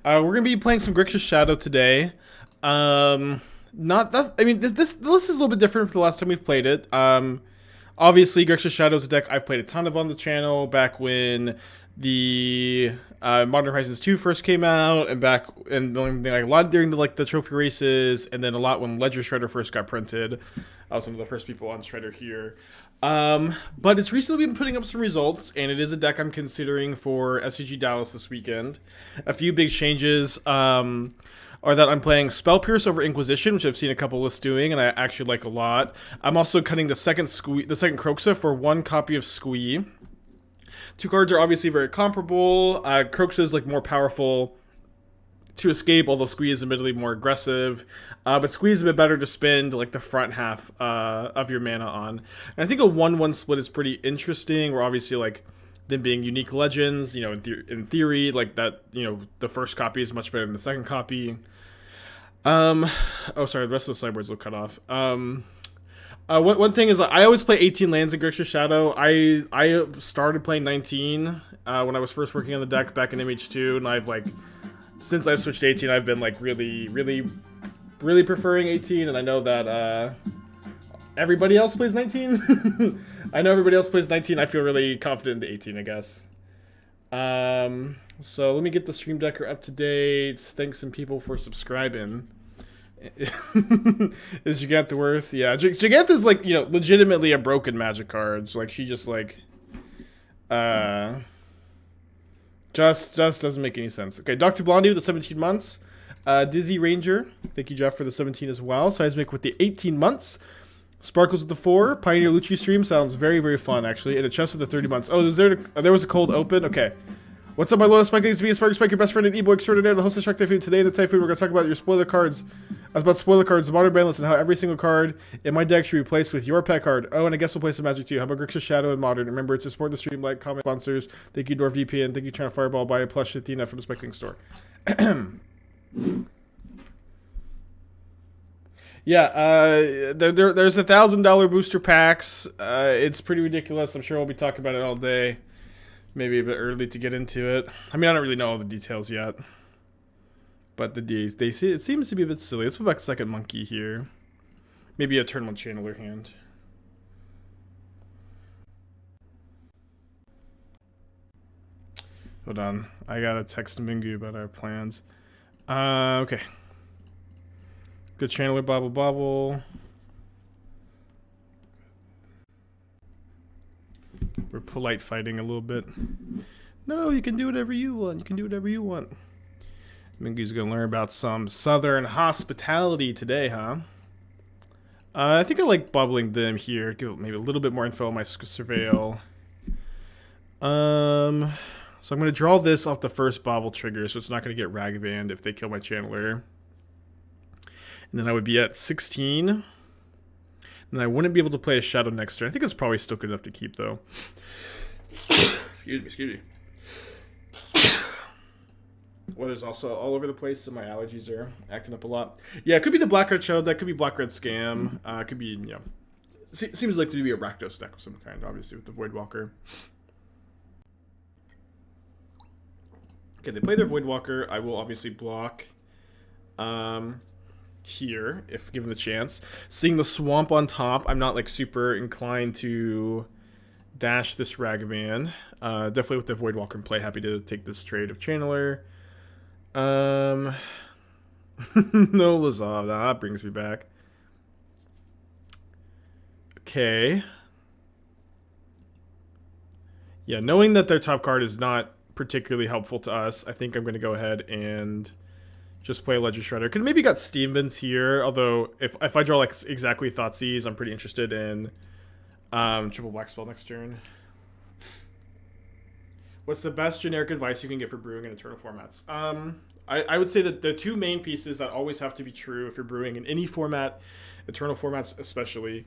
We're gonna be playing some Grixis Shadow today. Not that I mean the list is a little bit different from the last time we've played it. Obviously Grixis Shadow is a deck I've played a ton of on the channel back when the Modern Horizons 2 first came out, and back and like a lot during the trophy races, and then a lot when Ledger Shredder first got printed. I was one of the first people on Shredder here. But it's recently been putting up some results, and it is a deck I'm considering for SCG Dallas this weekend. A few big changes are that I'm playing Spell Pierce over Inquisition, which I've seen a couple lists doing, and I actually like a lot. I'm also cutting the second Kroxa for one copy of Squee. Two cards are obviously very comparable. Kroxa is like more powerful to escape, although Squee is admittedly more aggressive. But Squee is a bit better to spend like the front half of your mana on. And I think a 1-1 split is pretty interesting. We're obviously like them being unique legends, you know, in theory, like that, you know, the first copy is much better than the second copy. Oh, sorry, the rest of the sideboards look cut off. One thing is, I always play 18 lands in Grixis Shadow. I started playing 19 when I was first working on the deck back in MH2, and since I've switched to 18, I've been like really preferring 18, and I know that everybody else plays 19. I know everybody else plays 19. I feel really confident in the 18, I guess. So let me get the stream decker up to date. Thanks some people for subscribing. Is Jegantha worth? Yeah, Jegantha is like, you know, legitimately a broken Magic card. Like she just like just doesn't make any sense. Okay, Dr. Blondie with the 17 months. Dizzy Ranger, thank you Jeff for the 17 as well. Seismic with the 18 months. Sparkles with the 4. Pioneer Lucci stream sounds very fun actually. And a chest with the 30 months. Oh, there was a cold open. Okay. What's up, my loyal Spike? Thanks to be a Spark Spike, your best friend and e-boy extraordinaire, the host of Shark Typhoon. Today in the Typhoon, we're going to talk about your spoiler cards. About spoiler cards, the modern ban list, and how every single card in my deck should be replaced with your pet card. Oh, and I guess we'll play some Magic too. How about Grixis Shadow and Modern? Remember to support the stream, like, comment, sponsors. Thank you, Dwarf VPN. Thank you, China Fireball. Buy a plush Athena from the Spikeling store. Yeah, there's $1,000 booster packs. It's pretty ridiculous. I'm sure we'll be talking about it all day. Maybe a bit early to get into it. I mean, I don't really know all the details yet. But it seems to be a bit silly. Let's put back second monkey here. Maybe a turn 1 channeler hand. Hold on. I gotta text Mingu about our plans. Okay. Good channeler, Bauble. We're polite fighting a little bit. No, you can do whatever you want. Mingu's gonna learn about some southern hospitality today, huh? I think I like bubbling them here. Give maybe a little bit more info on my surveil. So I'm gonna draw this off the first Bauble trigger, so it's not gonna get Ragavan if they kill my channeler. And then I would be at 16. And then I wouldn't be able to play a Shadow next turn. I think it's probably still good enough to keep, though. Excuse me. Weather's also all over the place, so my allergies are acting up a lot. Yeah, it could be the Black-Red Shadow deck. Could be Black-Red Scam. Could be, you know... Seems like to be a Rakdos deck of some kind, obviously, with the Voidwalker. Okay, they play their Voidwalker. I will obviously block... here, if given the chance. Seeing the swamp on top, I'm not like super inclined to dash this Ragavan. Definitely with the Voidwalker in play, happy to take this trade of Channeler. No Lazav, that brings me back. Okay. Yeah, knowing that their top card is not particularly helpful to us, I think I'm going to go ahead and just play Ledger Shredder. Could maybe got Steamvins here, although if I draw like exactly Thoughtseize, I'm pretty interested in triple black spell next turn. What's the best generic advice you can get for brewing in Eternal formats? I would say that the two main pieces that always have to be true if you're brewing in any format, Eternal formats especially,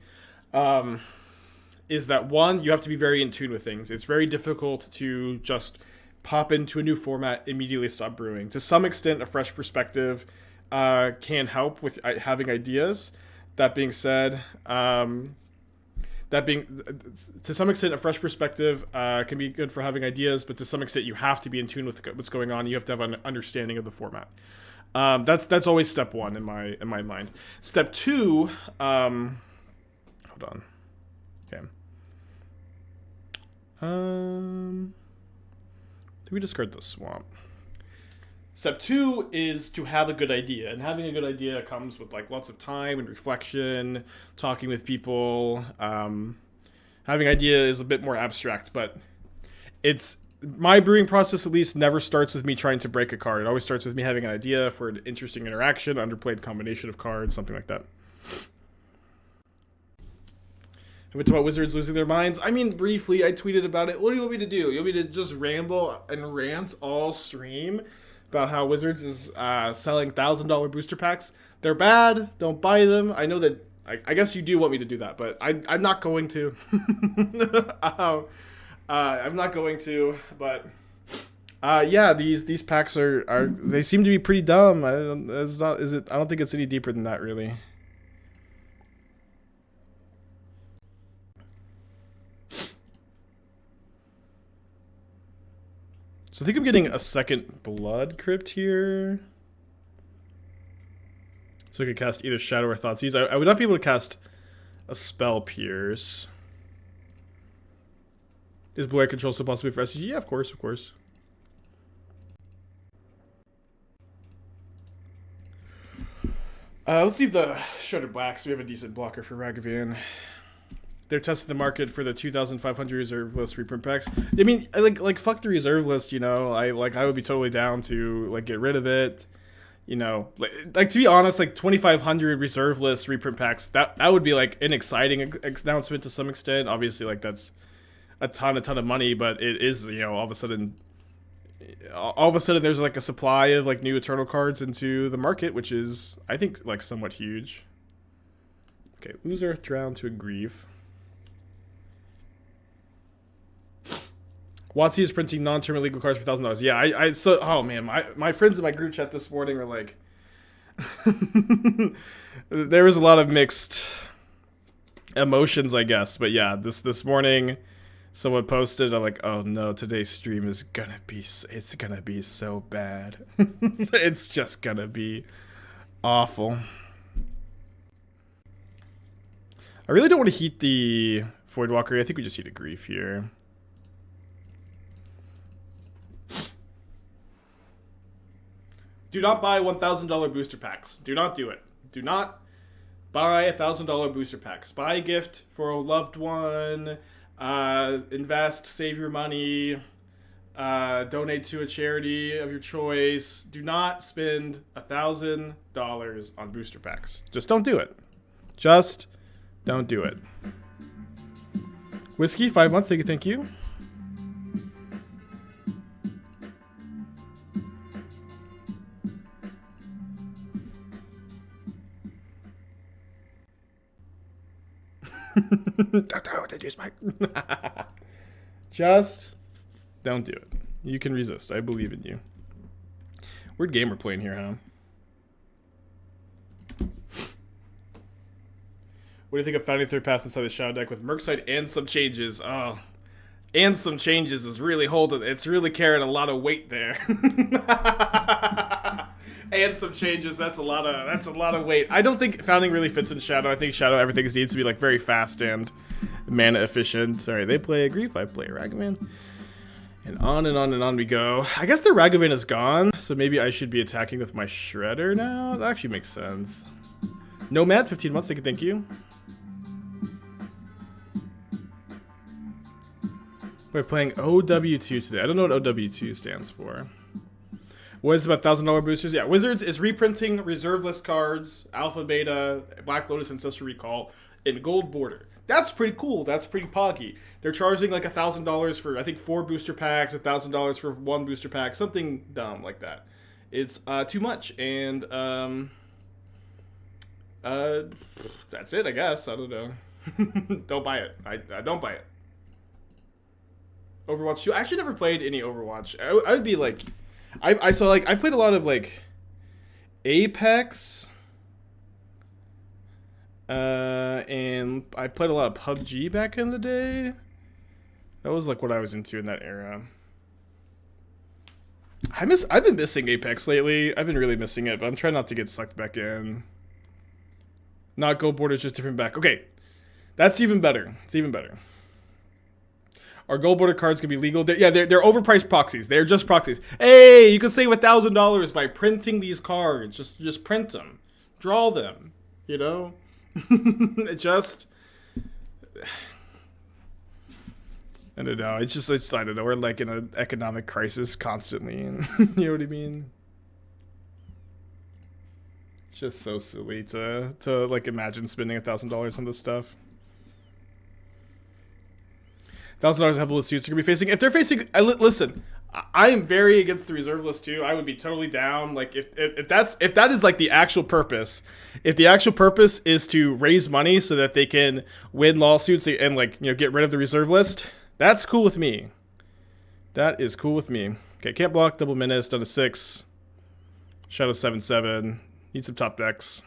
is that one, you have to be very in tune with things. It's very difficult to just pop into a new format, immediately stop brewing. To some extent, a fresh perspective can help with having ideas. That being said, the That being, to some extent, a fresh perspective can be good for having ideas, but to some extent, you have to be in tune with what's going on. You have to have an understanding of the format. That's always step one in my mind. Step two, hold on. Okay. Do we discard the swamp? Step two is to have a good idea, and having a good idea comes with like lots of time and reflection, talking with people. Having idea is a bit more abstract, but it's my brewing process at least never starts with me trying to break a card. It always starts with me having an idea for an interesting interaction, underplayed combination of cards, something like that. I went about Wizards losing their minds. I mean, briefly, I tweeted about it. What do you want me to do? You want me to just ramble and rant all stream about how Wizards is selling $1,000 booster packs? They're bad. Don't buy them. I know that. I guess you do want me to do that, but I'm not going to. I'm not going to. But yeah, these packs are they seem to be pretty dumb. I don't think it's any deeper than that, really. So I think I'm getting a second Blood Crypt here. So I could cast either Shadow or Thoughtseize. I would not be able to cast a Spell Pierce. Is Blue Eye Control still possible for SCG? Yeah, of course, of course. Let's leave the Shredded Black so we have a decent blocker for Ragavan. They're testing the market for the 2,500 reserve list reprint packs. I mean, like fuck the reserve list, you know. I would be totally down to like get rid of it. You know, like to be honest, like 2,500 reserve list reprint packs. That would be like an exciting announcement to some extent. Obviously, like that's a ton of money, but it is, you know, all of a sudden there's like a supply of like new Eternal cards into the market, which is I think like somewhat huge. Okay, loser drown to a grief. WotC is printing non-tournament legal cards for $1,000. Yeah, oh man, my friends in my group chat this morning were like, there was a lot of mixed emotions, I guess. But yeah, this morning, someone posted, I'm like, oh no, today's stream is it's gonna be so bad. It's just gonna be awful. I really don't want to heat the Voidwalker. I think we just heat a grief here. Do not buy $1,000 booster packs. Do not do it. Do not buy $1,000 booster packs. Buy a gift for a loved one. Invest. Save your money. Donate to a charity of your choice. Do not spend $1,000 on booster packs. Just don't do it. Just don't do it. Whiskey, 5 months. Thank you. Just don't do it. You can resist. I believe in you. Weird game we're playing here, huh? What do you think of finding third path inside the Shadow deck with Murkside and some changes? Oh, and some changes is really holding. It's really carrying a lot of weight there. And some changes. That's a lot of weight. I don't think Founding really fits in Shadow. I think Shadow everything needs to be like very fast and mana efficient. Sorry, they play a Grief. I play a Ragavan. And on and on and on we go. I guess the Ragavan is gone, so maybe I should be attacking with my Shredder now. That actually makes sense. Nomad, 15 months. Thank you. We're playing OW2 today. I don't know what OW2 stands for. What is about $1,000 boosters? Yeah, Wizards is reprinting reserve list cards, Alpha, Beta, Black Lotus, Ancestral Recall in gold border. That's pretty cool. That's pretty poggy. They're charging like $1,000 for, I think, 4 booster packs, $1,000 for 1 booster pack, something dumb like that. It's too much, and that's it, I guess. I don't know. Don't buy it. I don't buy it. Overwatch 2. I actually never played any Overwatch. I would be like, I played a lot of like Apex. And I played a lot of PUBG back in the day. That was like what I was into in that era. I've been missing Apex lately. I've been really missing it, but I'm trying not to get sucked back in. Not gold borders, just different back. Okay, that's even better. It's even better. Our gold border cards can be legal. They're overpriced proxies. They're just proxies. Hey, you can save $1,000 by printing these cards. Just print them, draw them. You know, it just. I don't know. It's I don't know. We're like in an economic crisis constantly, and you know what I mean. It's just so silly to like imagine spending $1,000 on this stuff. $1,000 help with suits are gonna be facing. If they're facing, listen. I am very against the reserve list too. I would be totally down. Like if that is like the actual purpose. If the actual purpose is to raise money so that they can win lawsuits and like get rid of the reserve list, that's cool with me. That is cool with me. Okay, can't block, double menace, down to 6. Shadow 7/7. Need some top decks.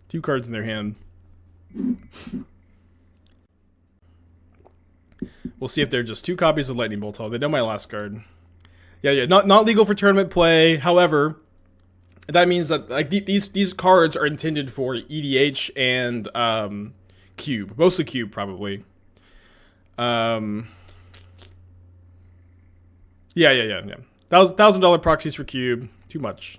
2 cards in their hand. We'll see if they're just 2 copies of Lightning Bolt. They know my last card. Yeah. Not legal for tournament play. However, that means that like these cards are intended for EDH and Cube, mostly Cube probably. Yeah. $1,000 proxies for Cube. Too much.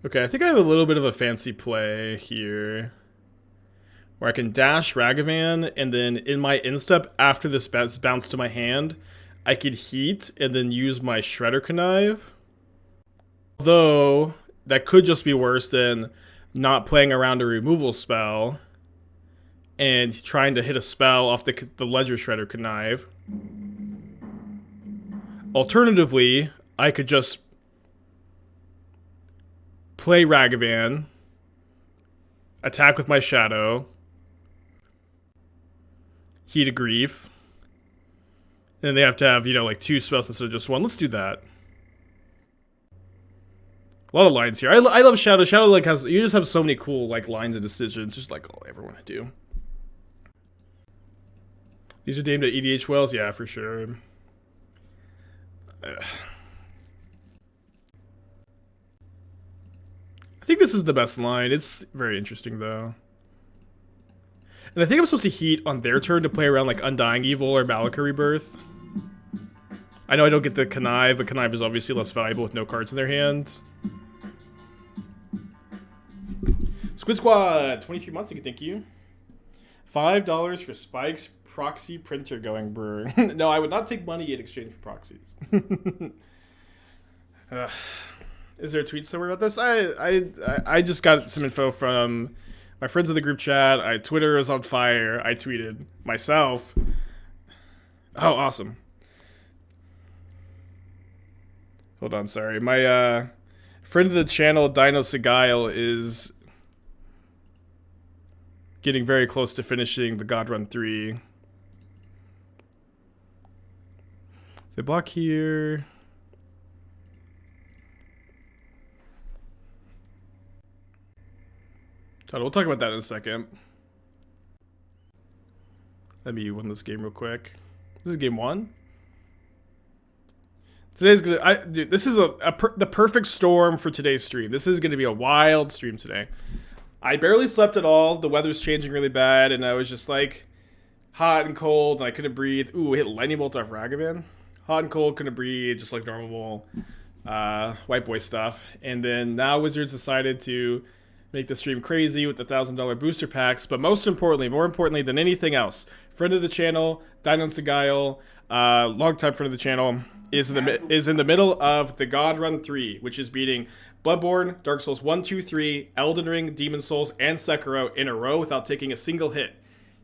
Okay, I think I have a little bit of a fancy play here, where I can dash Ragavan, and then in my instep, after this bounce to my hand, I could heat and then use my Shredder Connive. Although, that could just be worse than not playing around a removal spell and trying to hit a spell off the Ledger Shredder Connive. Alternatively, I could just play Ragavan, attack with my Shadow, Heat of Grief, and then they have to have, like 2 spells instead of just 1. Let's do that. A lot of lines here. I love Shadow. Shadow like you just have so many cool like lines and decisions, just like all I ever want to do. These are aimed at EDH wells, yeah, for sure. I think this is the best line. It's very interesting though. And I think I'm supposed to heat on their turn to play around like Undying Evil or Malika Rebirth. I know I don't get the Connive, but Connive is obviously less valuable with no cards in their hand. Squid Squad, 23 months, thank you. $5 for Spike's proxy printer going brewer. No, I would not take money in exchange for proxies. Is there a tweet somewhere about this? I just got some info from my friends in the group chat. Twitter is on fire. I tweeted myself. Oh, awesome. Hold on, sorry. My friend of the channel, Dino Segile, is getting very close to finishing the God Run 3. They block here. We'll talk about that in a second. Let me win this game real quick. This is game 1. Today's gonna, dude, this is the perfect storm for today's stream. This is gonna be a wild stream today. I barely slept at all. The weather's changing really bad, and I was just like hot and cold, and I couldn't breathe. Ooh, hit Lightning Bolt off Ragavan. Hot and cold, couldn't breathe, just like normal white boy stuff. And then now Wizards decided to make the stream crazy with the $1,000 booster packs. But most importantly, more importantly than anything else, friend of the channel, Dino Segile, longtime friend of the channel, is in the middle of the God Run 3, which is beating Bloodborne, Dark Souls 1, 2, 3, Elden Ring, Demon Souls, and Sekiro in a row without taking a single hit.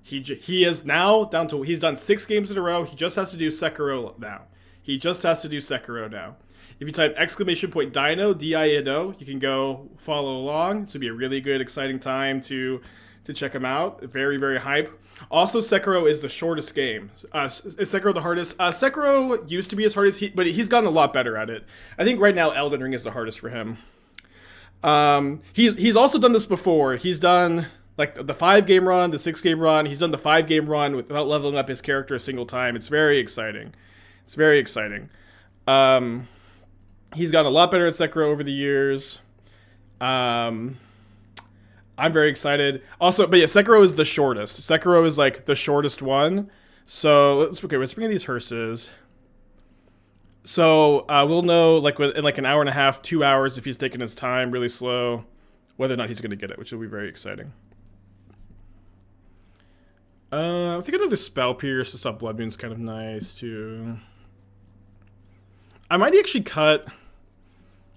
He is now down to, he's done 6 games in a row. He just has to do Sekiro now. If you type !Dino, D-I-N-O, you can go follow along. This would be a really good, exciting time to check him out. Very, very hype. Also, Sekiro is the shortest game. Is Sekiro the hardest? Sekiro used to be as hard as but he's gotten a lot better at it. I think right now Elden Ring is the hardest for him. He's also done this before. He's done like the 5-game run, the 6-game run. He's done the 5-game run without leveling up his character a single time. It's very exciting. It's very exciting. He's gotten a lot better at Sekiro over the years. I'm very excited. Also, but yeah, Sekiro is the shortest. Sekiro is like the shortest one. So let's bring in these hearses. So we'll know like in like an hour and a half, 2 hours, if he's taking his time really slow, whether or not he's going to get it, which will be very exciting. I think another Spell Pierce to stop Blood Moon's kind of nice too. I might actually cut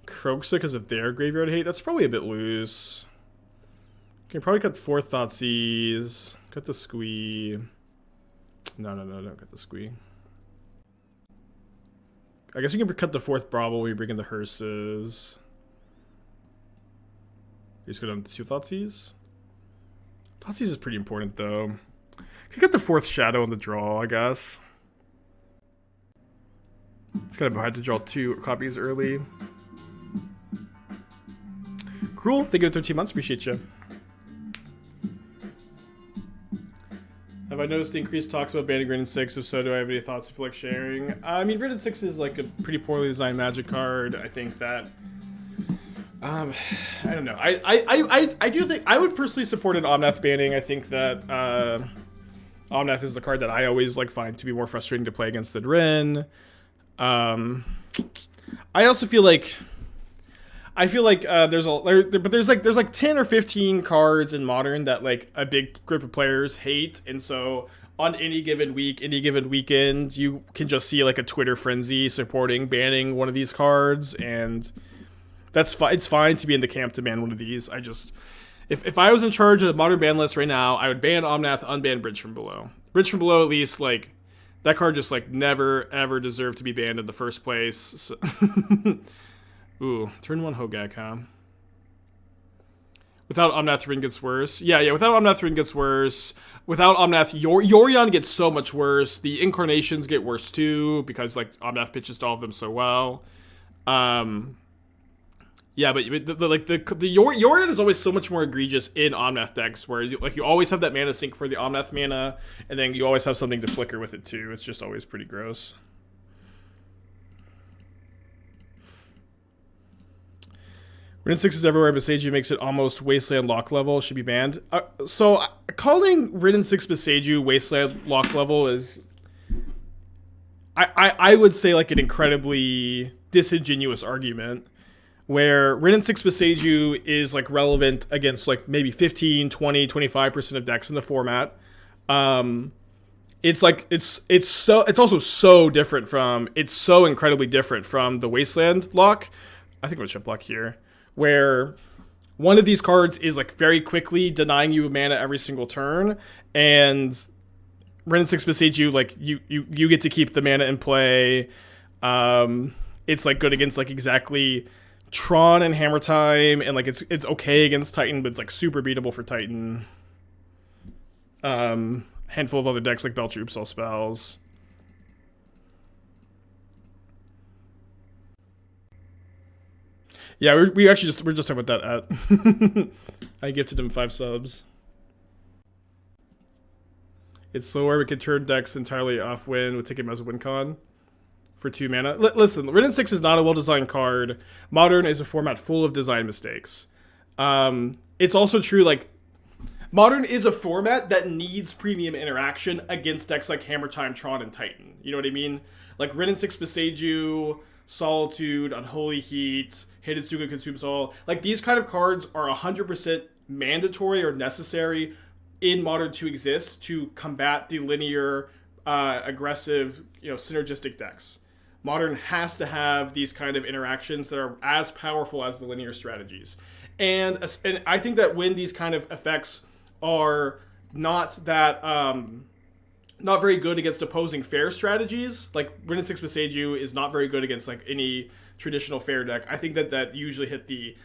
Kroxa because of their graveyard hate. That's probably a bit loose. Okay, probably cut 4 Thoughtseize. Cut the Squee. No, don't cut the Squee. I guess you can cut the 4th Bauble when you bring in the hearses. You just go down to 2 Thoughtseize. Thoughtseize is pretty important though. You get the 4th Shadow in the draw, I guess. It's kind of hard to draw 2 copies early. Cruel, thank you for 13 months, appreciate you. Have I noticed the increased talks about banning Written 6? If so, do I have any thoughts if you like sharing? I mean, Written 6 is like a pretty poorly designed Magic card. I think that... I don't know. I do think... I would personally support an Omnath banning. I think that Omnath is the card that I always like find to be more frustrating to play against than Rin. I also feel like... there's like 10 or 15 cards in Modern that like a big group of players hate, and so on any given week, any given weekend, you can just see like a Twitter frenzy supporting banning one of these cards, and that's fine. It's fine to be in the camp to ban one of these. I just, if I was in charge of the Modern ban list right now, I would ban Omnath, unban Bridge from Below. Bridge from Below, at least, like that card just like never ever deserved to be banned in the first place. So ooh, turn 1 Hogak, huh? Without Omnath, Rin gets worse. Yeah, without Omnath, Rin gets worse. Without Omnath, Yorion gets so much worse. The Incarnations get worse too, because like Omnath pitches to all of them so well. Yeah, but the Yorion is always so much more egregious in Omnath decks, where you always have that mana sink for the Omnath mana, and then you always have something to flicker with it too. It's just always pretty gross. Written 6 is everywhere, Boseiju makes it almost Wasteland Loch level, should be banned. So calling Written 6 Boseiju Wasteland Loch level is, I would say, like an incredibly disingenuous argument, where Written 6 Boseiju is like relevant against like maybe 15, 20, 25% of decks in the format. It's like it's also so different from, it's so incredibly different from the Wasteland Loch. I think I'm gonna chip block here, where one of these cards is like very quickly denying you mana every single turn, and Written 6 Boseiju, like you get to keep the mana in play. It's like good against like exactly Tron and Hammer Time, and like it's okay against Titan, but it's like super beatable for Titan. Handful of other decks like Belcher Oops All Spells. Yeah, we're just talking about that at. I gifted him 5 subs. It's slower. We can turn decks entirely off win. We'll take him as a win con for 2 mana. Listen, Written 6 is not a well-designed card. Modern is a format full of design mistakes. It's also true, like, Modern is a format that needs premium interaction against decks like Hammer Time, Tron, and Titan. You know what I mean? Like, Written 6 Boseiju, Solitude, Unholy Heat, Hidetsuga Consumes All. Like, these kind of cards are 100% mandatory or necessary in Modern to exist to combat the linear, aggressive, synergistic decks. Modern has to have these kind of interactions that are as powerful as the linear strategies. And I think that when these kind of effects are not very good against opposing fair strategies, like Written 6 Boseiju is not very good against like any traditional fair deck. I think that usually hit the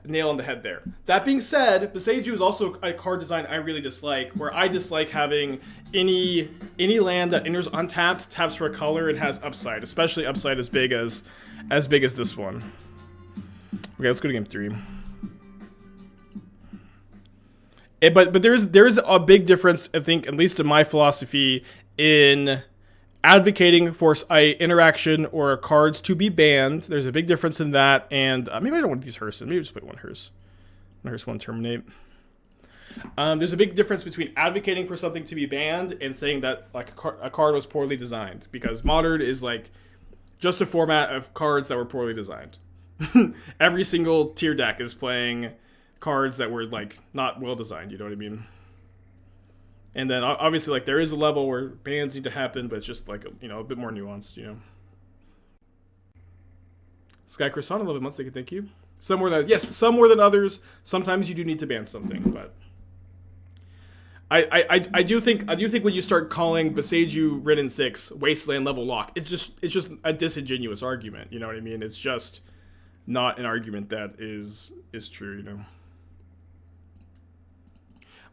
nail on the head there. That being said, Boseiju is also a card design I really dislike, where I dislike having any land that enters untapped, taps for a color, and has upside, especially upside as big as this one. Okay, let's go to game 3. But there's a big difference, I think, at least in my philosophy, in advocating for a interaction or cards to be banned. There's a big difference in that, and maybe I don't want these hearse. Maybe just put one hearse. One hearse, one terminate. There's a big difference between advocating for something to be banned and saying that like a card was poorly designed, because Modern is like just a format of cards that were poorly designed. Every single tier deck is playing cards that were like not well designed, you know what I mean? And then obviously like there is a level where bans need to happen, but it's just like, you know, a bit more nuanced, you know. Sky Croissant, 11 months, thank you. Some more than, yes, some more than others. Sometimes you do need to ban something, but I do think when you start calling Boseiju Ridden 6 Wasteland level Loch, it's just a disingenuous argument, you know what I mean? It's just not an argument that is true, you know.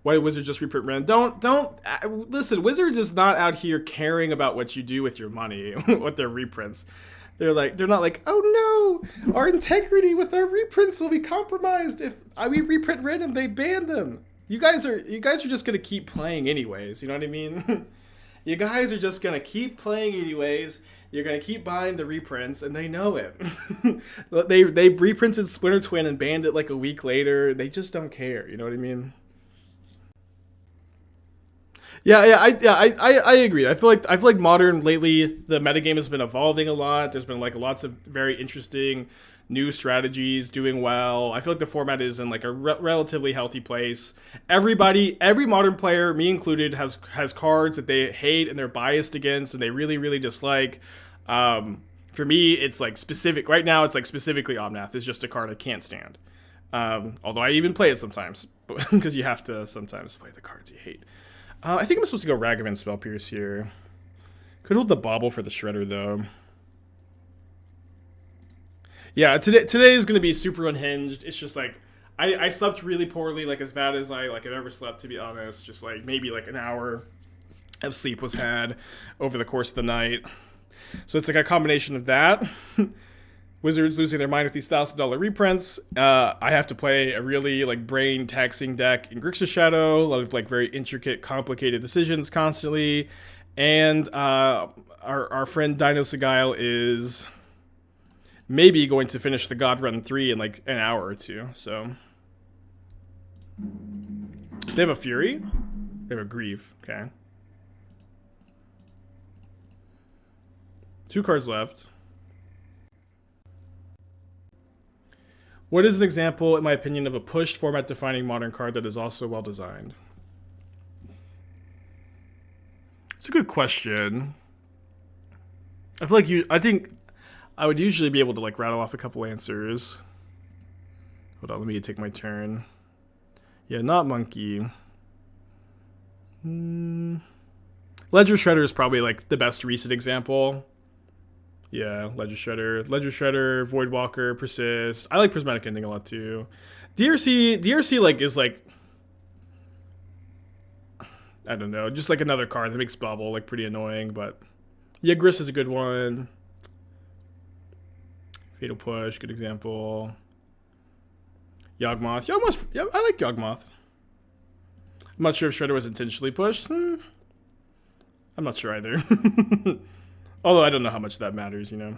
Why did Wizards just reprint Ren? Don't listen. Wizards is not out here caring about what you do with your money, what their reprints. They're not like, oh no, our integrity with our reprints will be compromised if we reprint Ren and they ban them. You guys are just gonna keep playing anyways. You know what I mean? You guys are just gonna keep playing anyways. You're gonna keep buying the reprints, and they know it. they reprinted Splinter Twin and banned it like a week later. They just don't care. You know what I mean? I agree. I feel like Modern lately, the metagame has been evolving a lot. There's been like lots of very interesting new strategies doing well. I feel like the format is in like a relatively healthy place. Every Modern player, me included, has cards that they hate and they're biased against and they really, really dislike. For me, it's like specific. Right now, it's like specifically Omnath is just a card I can't stand. Although I even play it sometimes, because you have to sometimes play the cards you hate. I think I'm supposed to go Ragavan Spell Pierce here. Could hold the Bauble for the Shredder, though. Yeah, today is going to be super unhinged. It's just like, I slept really poorly, like as bad as I've ever slept, to be honest. Just like maybe like an hour of sleep was had over the course of the night. So it's like a combination of that. Wizards losing their mind with these $1,000 reprints. I have to play a really like brain taxing deck in Grixis Shadow. A lot of like very intricate, complicated decisions constantly. And our friend Dino Sigile is maybe going to finish the God Run 3 in like an hour or two. So they have a Fury. They have a Grieve. Okay. 2 cards left. What is an example, in my opinion, of a pushed format-defining Modern card that is also well-designed? It's a good question. I think I would usually be able to like rattle off a couple answers. Hold on, let me take my turn. Yeah, not Monkey. Ledger Shredder is probably like the best recent example. Yeah, Ledger Shredder, Voidwalker, Persist. I like Prismatic Ending a lot too. DRC like is like, I don't know, just like another card that makes Bauble like pretty annoying, but Yigris is a good one. Fatal Push, good example. Yawgmoth. Yeah, I like Yawgmoth. I'm not sure if Shredder was intentionally pushed. I'm not sure either. Although I don't know how much that matters, you know.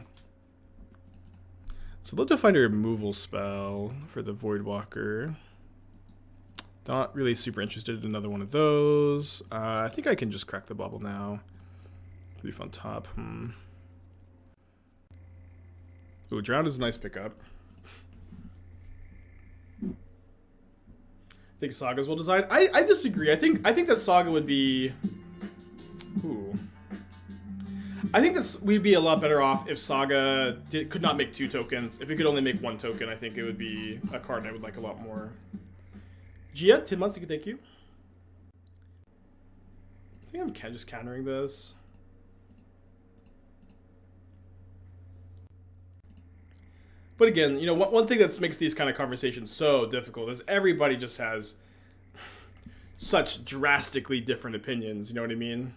So let's find a removal spell for the Voidwalker. Not really super interested in another one of those. I think I can just crack the Bauble now. Leaf on top. Ooh, Drown is a nice pickup. I think Saga's well designed. I disagree. I think that Saga would be... Ooh. I think we'd be a lot better off if Saga could not make 2 tokens. If it could only make 1 token, I think it would be a card I would like a lot more. Gia, 10 months, thank you. I think I'm just countering this. But again, you know, one thing that makes these kind of conversations so difficult is everybody just has such drastically different opinions, you know what I mean?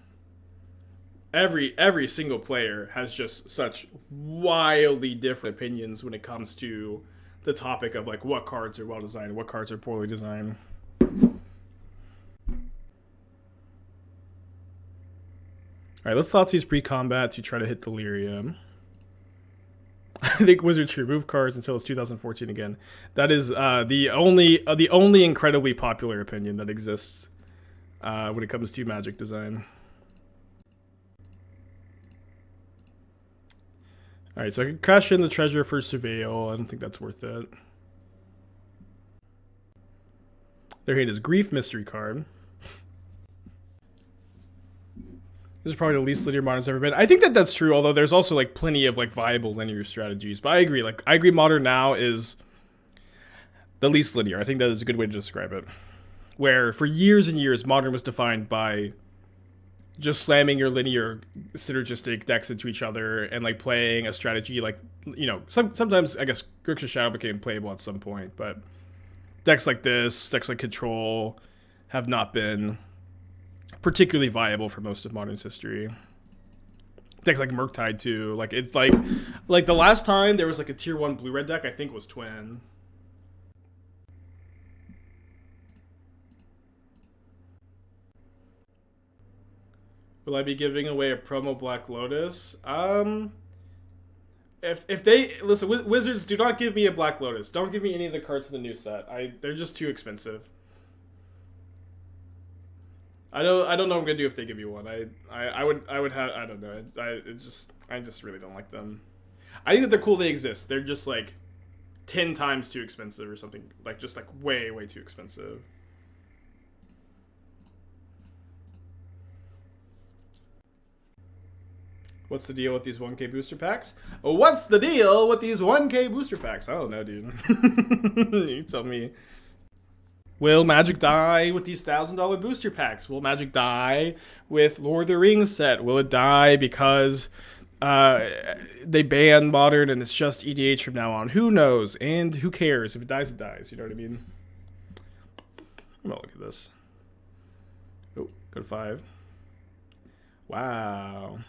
Every single player has just such wildly different opinions when it comes to the topic of like what cards are well designed and what cards are poorly designed. Alright, let's Thoughtseize pre-combat to try to hit Delirium. I think Wizards should remove cards until it's 2014 again. That is the only incredibly popular opinion that exists when it comes to Magic design. Alright, so I can crash in the treasure for Surveil. I don't think that's worth it. Their hand is Grief Mystery card. This is probably the least linear Modern's ever been. I think that that's true, although there's also like plenty of like viable linear strategies. But I agree. Like I agree, Modern now is the least linear. I think that is a good way to describe it. Where for years and years, Modern was defined by just slamming your linear synergistic decks into each other and like playing a strategy like, you know, sometimes I guess Grixis Shadow became playable at some point, but decks like this, decks like Control have not been particularly viable for most of Modern's history. Decks like Murktide too. Like it's like the last time there was like a tier 1 blue-red deck, I think was Twin. Will I be giving away a promo Black Lotus? If they listen, Wizards, do not give me a Black Lotus. Don't give me any of the cards in the new set. They're just too expensive. I don't know what I'm gonna do if they give you one. I would have, I don't know. I just really don't like them. I think that they're cool. They exist. They're just like 10 times too expensive or something. Like just like way too expensive. What's the deal with these 1K booster packs? What's the deal with these 1K booster packs? I don't know, dude. You tell me. Will Magic die with these $1,000 booster packs? Will Magic die with Lord of the Rings set? Will it die because they ban Modern and it's just EDH from now on? Who knows? And who cares? If it dies, it dies. You know what I mean? I'm gonna look at this. Oh, go to 5. Wow.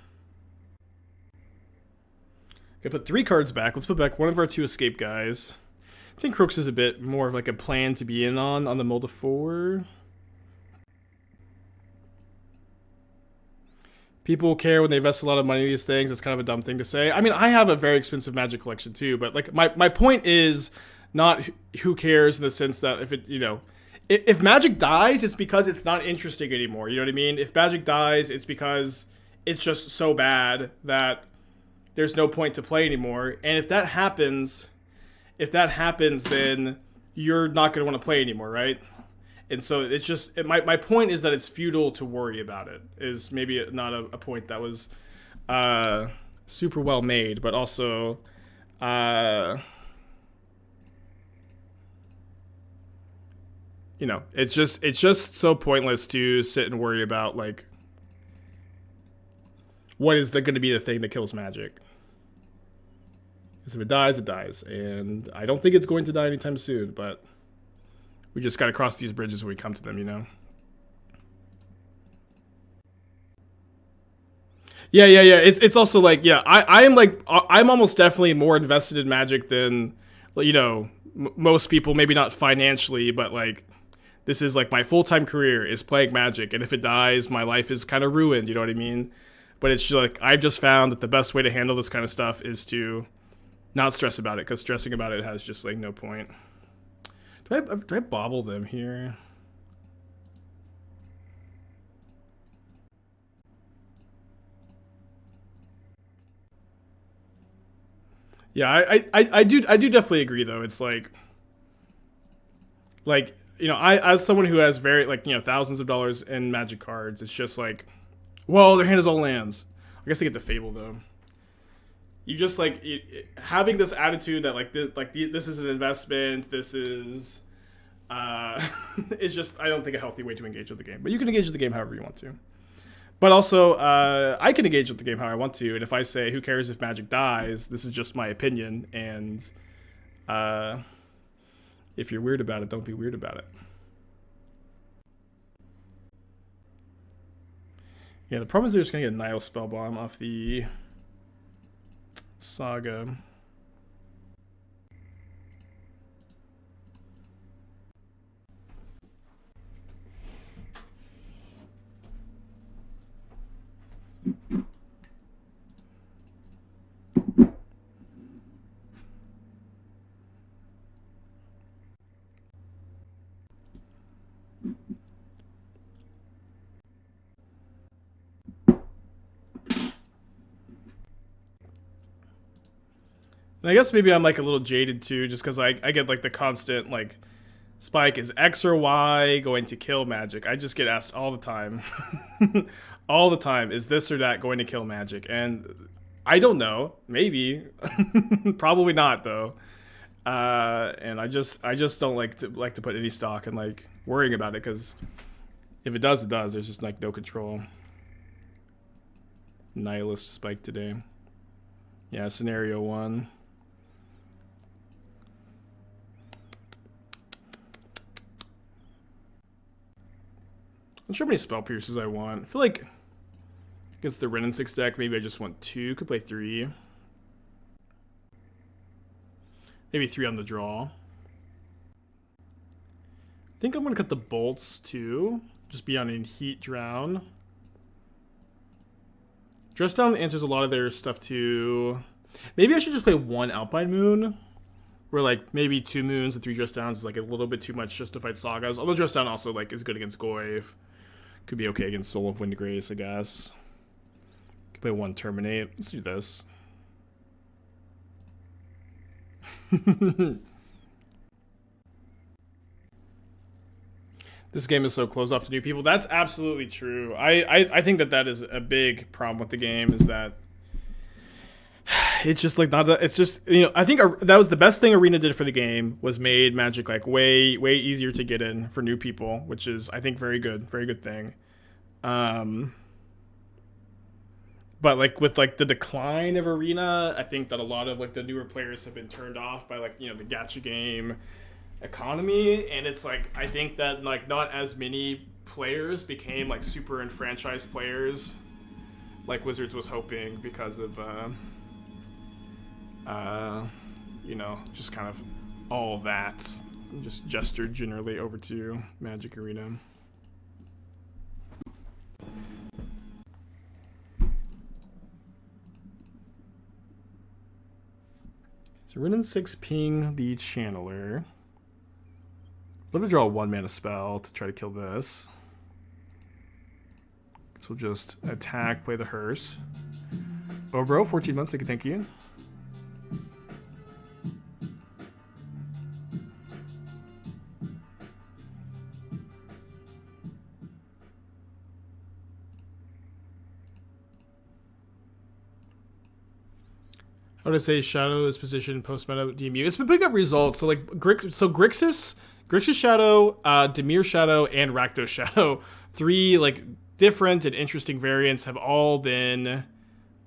Okay, put 3 cards back. Let's put back one of our 2 escape guys. I think Kroxa is a bit more of like a plan to be in on the Mold of 4. People care when they invest a lot of money in these things. It's kind of a dumb thing to say. I mean, I have a very expensive Magic collection too, but like my point is not who cares in the sense that if it, you know, if Magic dies, it's because it's not interesting anymore. You know what I mean? If Magic dies, it's because it's just so bad that there's no point to play anymore. And if that happens, then you're not going to want to play anymore, right? And so it's just, my point is that it's futile to worry about it, is maybe not a point that was super well made, but also, you know, it's just so pointless to sit and worry about, like, what is going to be the thing that kills Magic. Because if it dies, it dies. And I don't think it's going to die anytime soon, but we just got to cross these bridges when we come to them, you know? Yeah. It's also like, yeah, I'm almost definitely more invested in Magic than, you know, most people, maybe not financially, but like, this is like my full-time career is playing Magic. And if it dies, my life is kind of ruined, you know what I mean? But it's just like, I've just found that the best way to handle this kind of stuff is to not stress about it, because stressing about it has just like no point. Do I bauble them here? Yeah, I do definitely agree though. It's like you know, as someone who has very like, you know, thousands of dollars in Magic cards, it's just like, well, their hand is all lands. I guess they get the Fable though. You just like having this attitude that like this is an investment. This is is just, I don't think, a healthy way to engage with the game. But you can engage with the game however you want to. But also, I can engage with the game how I want to. And if I say, who cares if Magic dies, this is just my opinion. And if you're weird about it, don't be weird about it. Yeah, the problem is they're just going to get a Nihil Spellbomb off the Saga. And I guess maybe I'm like a little jaded too, just because I get like the constant like Spike is X or Y going to kill Magic. I just get asked all the time. All the time, is this or that going to kill Magic? And I don't know. Maybe. Probably not though. And I just don't like to put any stock in like worrying about it, because if it does, it does. There's just like no control. Nihilist Spike today. Yeah, scenario 1. I'm not sure how many Spell Pierces I want. I feel like against the Ren and 6 deck, maybe I just want 2. Could play 3. Maybe 3 on the draw. I think I'm going to cut the bolts too. Just be on in Heat Drown. Dress Down answers a lot of their stuff too. Maybe I should just play 1 Alpine Moon. Where like maybe 2 Moons and 3 Dress Downs is like a little bit too much just to fight Sagas. Although Dress Down also like is good against Goyf. Could be okay against Soul of Windgrace, I guess. Could play 1 Terminate. Let's do this. This game is so closed off to new people. That's absolutely true. I think that is a big problem with the game, is that it's just like not that. It's just, you know, I think that was the best thing Arena did for the game, was made Magic like way easier to get in for new people, which is, I think, very good thing. But like with like the decline of Arena, I think that a lot of like the newer players have been turned off by like, you know, the gacha game economy, and it's like I think that like not as many players became like super enfranchised players like Wizards was hoping, because of you know, just kind of all that just gestured generally over to Magic Arena. So Ren and 6 ping the Channeler. Let me draw a 1-mana spell to try to kill this. So we'll just attack, play the Hearse. Oh, bro, 14 months, thank you. How would I say Shadow is positioned post-meta DMU? It's been picking up results. So like Grixis Shadow, Dimir Shadow, and Rakdos Shadow, 3 like different and interesting variants, have all been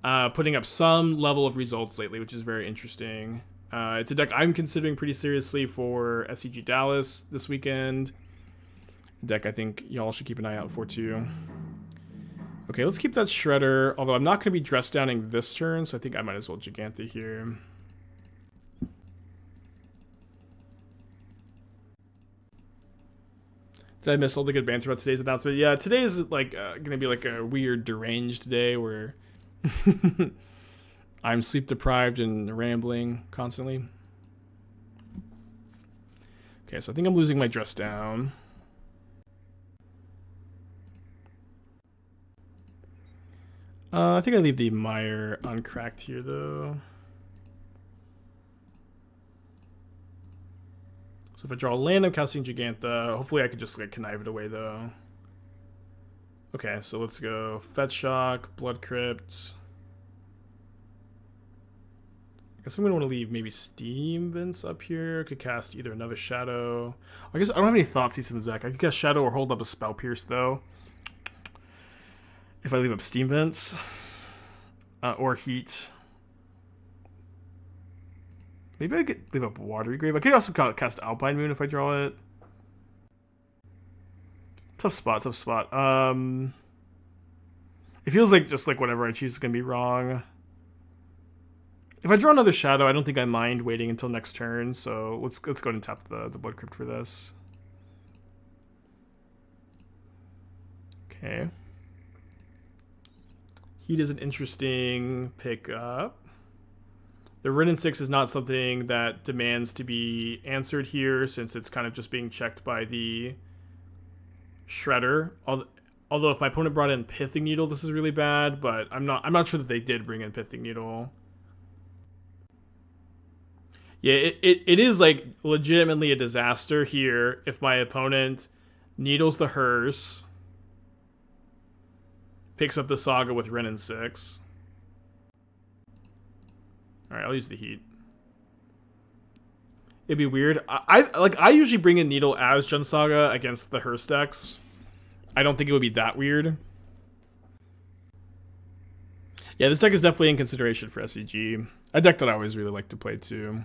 putting up some level of results lately, which is very interesting. It's a deck I'm considering pretty seriously for SCG Dallas this weekend. A deck I think y'all should keep an eye out for too. Okay, let's keep that Shredder, although I'm not going to be dress downing this turn, so I think I might as well Jegantha here. Did I miss all the good banter about today's announcement? Yeah, today is like going to be like a weird deranged day where I'm sleep deprived and rambling constantly. Okay, so I think I'm losing my dress down. I think I leave the Mire uncracked here, though. So if I draw a land, I'm casting Jegantha. Hopefully I could just like connive it away, though. Okay, so let's go Fetch Shock, Blood Crypt. I guess I'm going to want to leave maybe Steam Vents up here. Could cast either another Shadow. I guess I don't have any Thoughtseize in the deck. I could cast Shadow or hold up a Spell Pierce, though. If I leave up Steam Vents or Heat. Maybe I could leave up Watery Grave. I could also cast Alpine Moon if I draw it. Tough spot. It feels like just like whatever I choose is going to be wrong. If I draw another Shadow, I don't think I mind waiting until next turn. So let's go ahead and tap the Blood Crypt for this. Okay. Heat is an interesting pickup. The Ren and 6 is not something that demands to be answered here, since it's kind of just being checked by the Shredder. Although if my opponent brought in Pithing Needle, this is really bad, but I'm not sure that they did bring in Pithing Needle. Yeah, it is like legitimately a disaster here if my opponent needles the hearse, picks up the Saga with Ren and 6. Alright, I'll use the Heat. It'd be weird. I usually bring in Needle as Jun Saga against the hearse decks. I don't think it would be that weird. Yeah, this deck is definitely in consideration for SEG. A deck that I always really like to play too.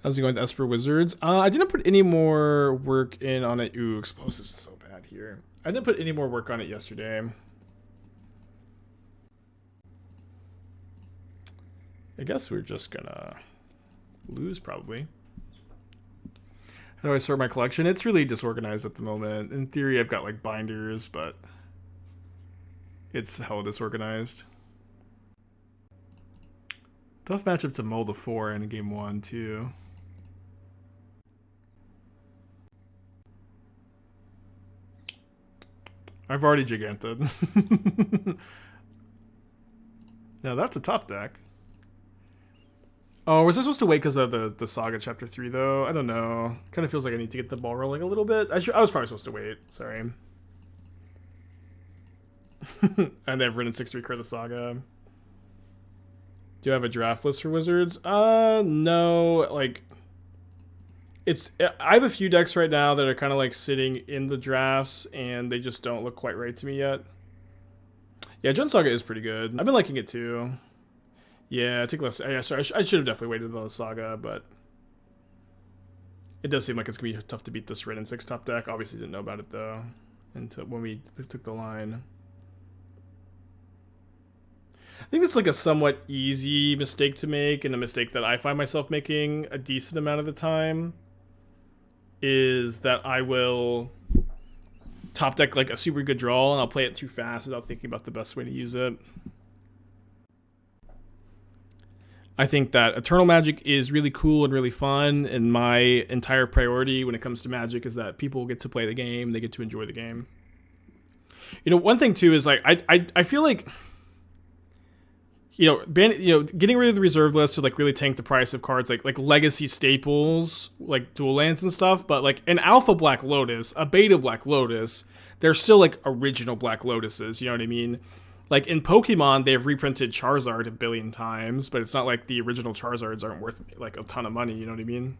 How's it going with Esper Wizards? I didn't put any more work in on it. Ooh, explosives is so bad here. I didn't put any more work on it yesterday. I guess we're just gonna lose probably. How do I sort my collection? It's really disorganized at the moment. In theory, I've got like binders, but it's hella disorganized. Tough matchup to mold the 4 in game 1 too. I've already Jegantha. Now that's a top deck. Oh, was I supposed to wait because of the Saga Chapter 3, though? I don't know. Kind of feels like I need to get the ball rolling a little bit. I was probably supposed to wait. Sorry. And they've written 6 to recur the Saga. Do you have a draft list for Wizards? No. Like, I have a few decks right now that are kind of like sitting in the drafts, and they just don't look quite right to me yet. Yeah, Jun Saga is pretty good. I've been liking it, too. Yeah, take less. Yeah, sorry, I should have definitely waited on the Saga, but it does seem like it's gonna be tough to beat this Red and 6 top deck. Obviously, didn't know about it though until when we took the line. I think it's like a somewhat easy mistake to make, and a mistake that I find myself making a decent amount of the time is that I will top deck like a super good draw, and I'll play it too fast without thinking about the best way to use it. I think that Eternal Magic is really cool and really fun, and my entire priority when it comes to Magic is that people get to play the game, they get to enjoy the game. You know, one thing too is like I feel like getting rid of the reserve list to like really tank the price of cards like legacy staples, like dual lands and stuff, but like an alpha Black Lotus, a beta Black Lotus, they're still like original Black Lotuses, you know what I mean? Like, in Pokemon, they've reprinted Charizard a billion times, but it's not like the original Charizards aren't worth, like, a ton of money, you know what I mean?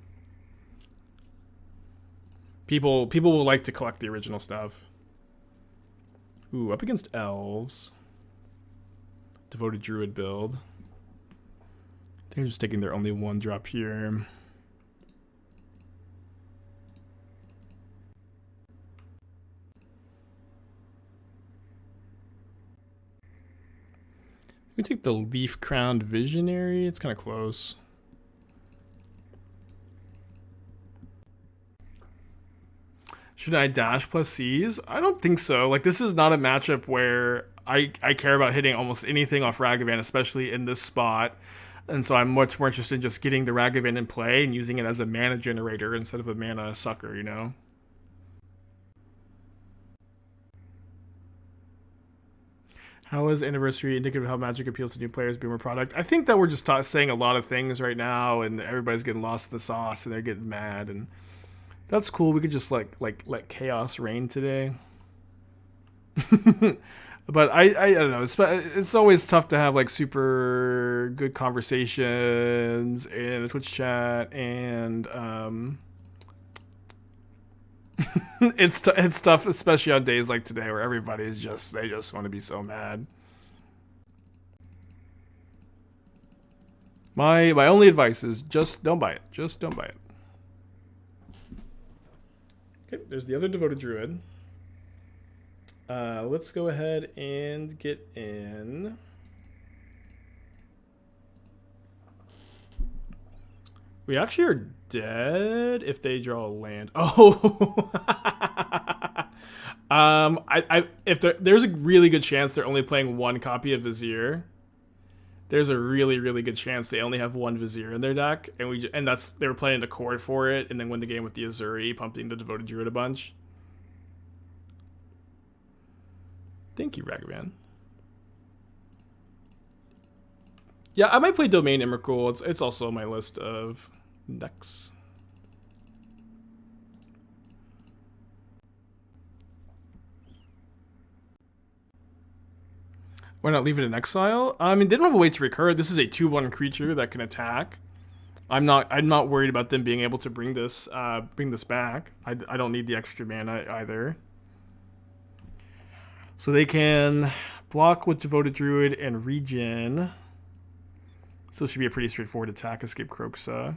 People will like to collect the original stuff. Ooh, up against Elves. Devoted Druid build. They're just taking their only 1-drop here. We take the Leaf Crowned Visionary. It's kind of close. Should I dash plus seize? I don't think so. Like, this is not a matchup where I care about hitting almost anything off Ragavan, especially in this spot. And so I'm much more interested in just getting the Ragavan in play and using it as a mana generator instead of a mana sucker, you know? How is Anniversary indicative of how Magic appeals to new players, Boomer product? I think that we're just saying a lot of things right now, and everybody's getting lost in the sauce, and they're getting mad, and that's cool. We could just like let chaos reign today. But I don't know. It's always tough to have like super good conversations in a Twitch chat, and it's tough, especially on days like today where everybody's they just want to be so mad. My only advice is just don't buy it. Just don't buy it. Okay, there's the other Devoted Druid. Let's go ahead and get in. We actually are dead if they draw a land. Oh, if there's a really good chance they're only playing one copy of Vizier. There's a really, really good chance they only have one Vizier in their deck, and they were playing the core for it, and then win the game with the Azuri, pumping the Devoted Druid a bunch. Thank you, Ragavan. Yeah, I might play Domain Emrakul. It's also on my list of decks. Why not leave it in exile? I mean, they don't have a way to recur. This is a 2/1 creature that can attack. I'm not worried about them being able to bring this back. I don't need the extra mana either. So they can block with Devoted Druid and regen. So it should be a pretty straightforward attack. Escape Kroxa.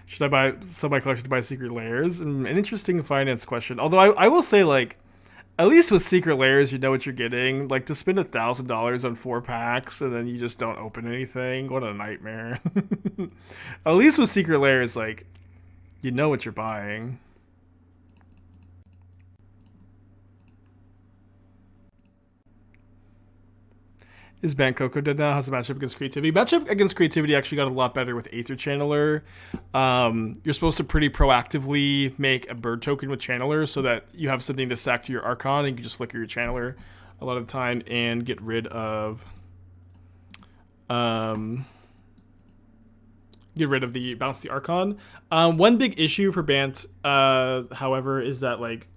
Should I sell my collection to buy Secret Lairs? An interesting finance question. Although I will say, like, at least with Secret Lairs, you know what you're getting. Like, to spend $1,000 on 4 packs and then you just don't open anything. What a nightmare. At least with Secret Lairs, like, you know what you're buying. Is Ban Coco dead now? How's the matchup against Creativity? Matchup against Creativity actually got a lot better with Aether Channeler. You're supposed to pretty proactively make a bird token with Channeler so that you have something to sack to your Archon and you can just flicker your Channeler a lot of the time and get rid of the bounce the Archon. One big issue for Bant, however, is that like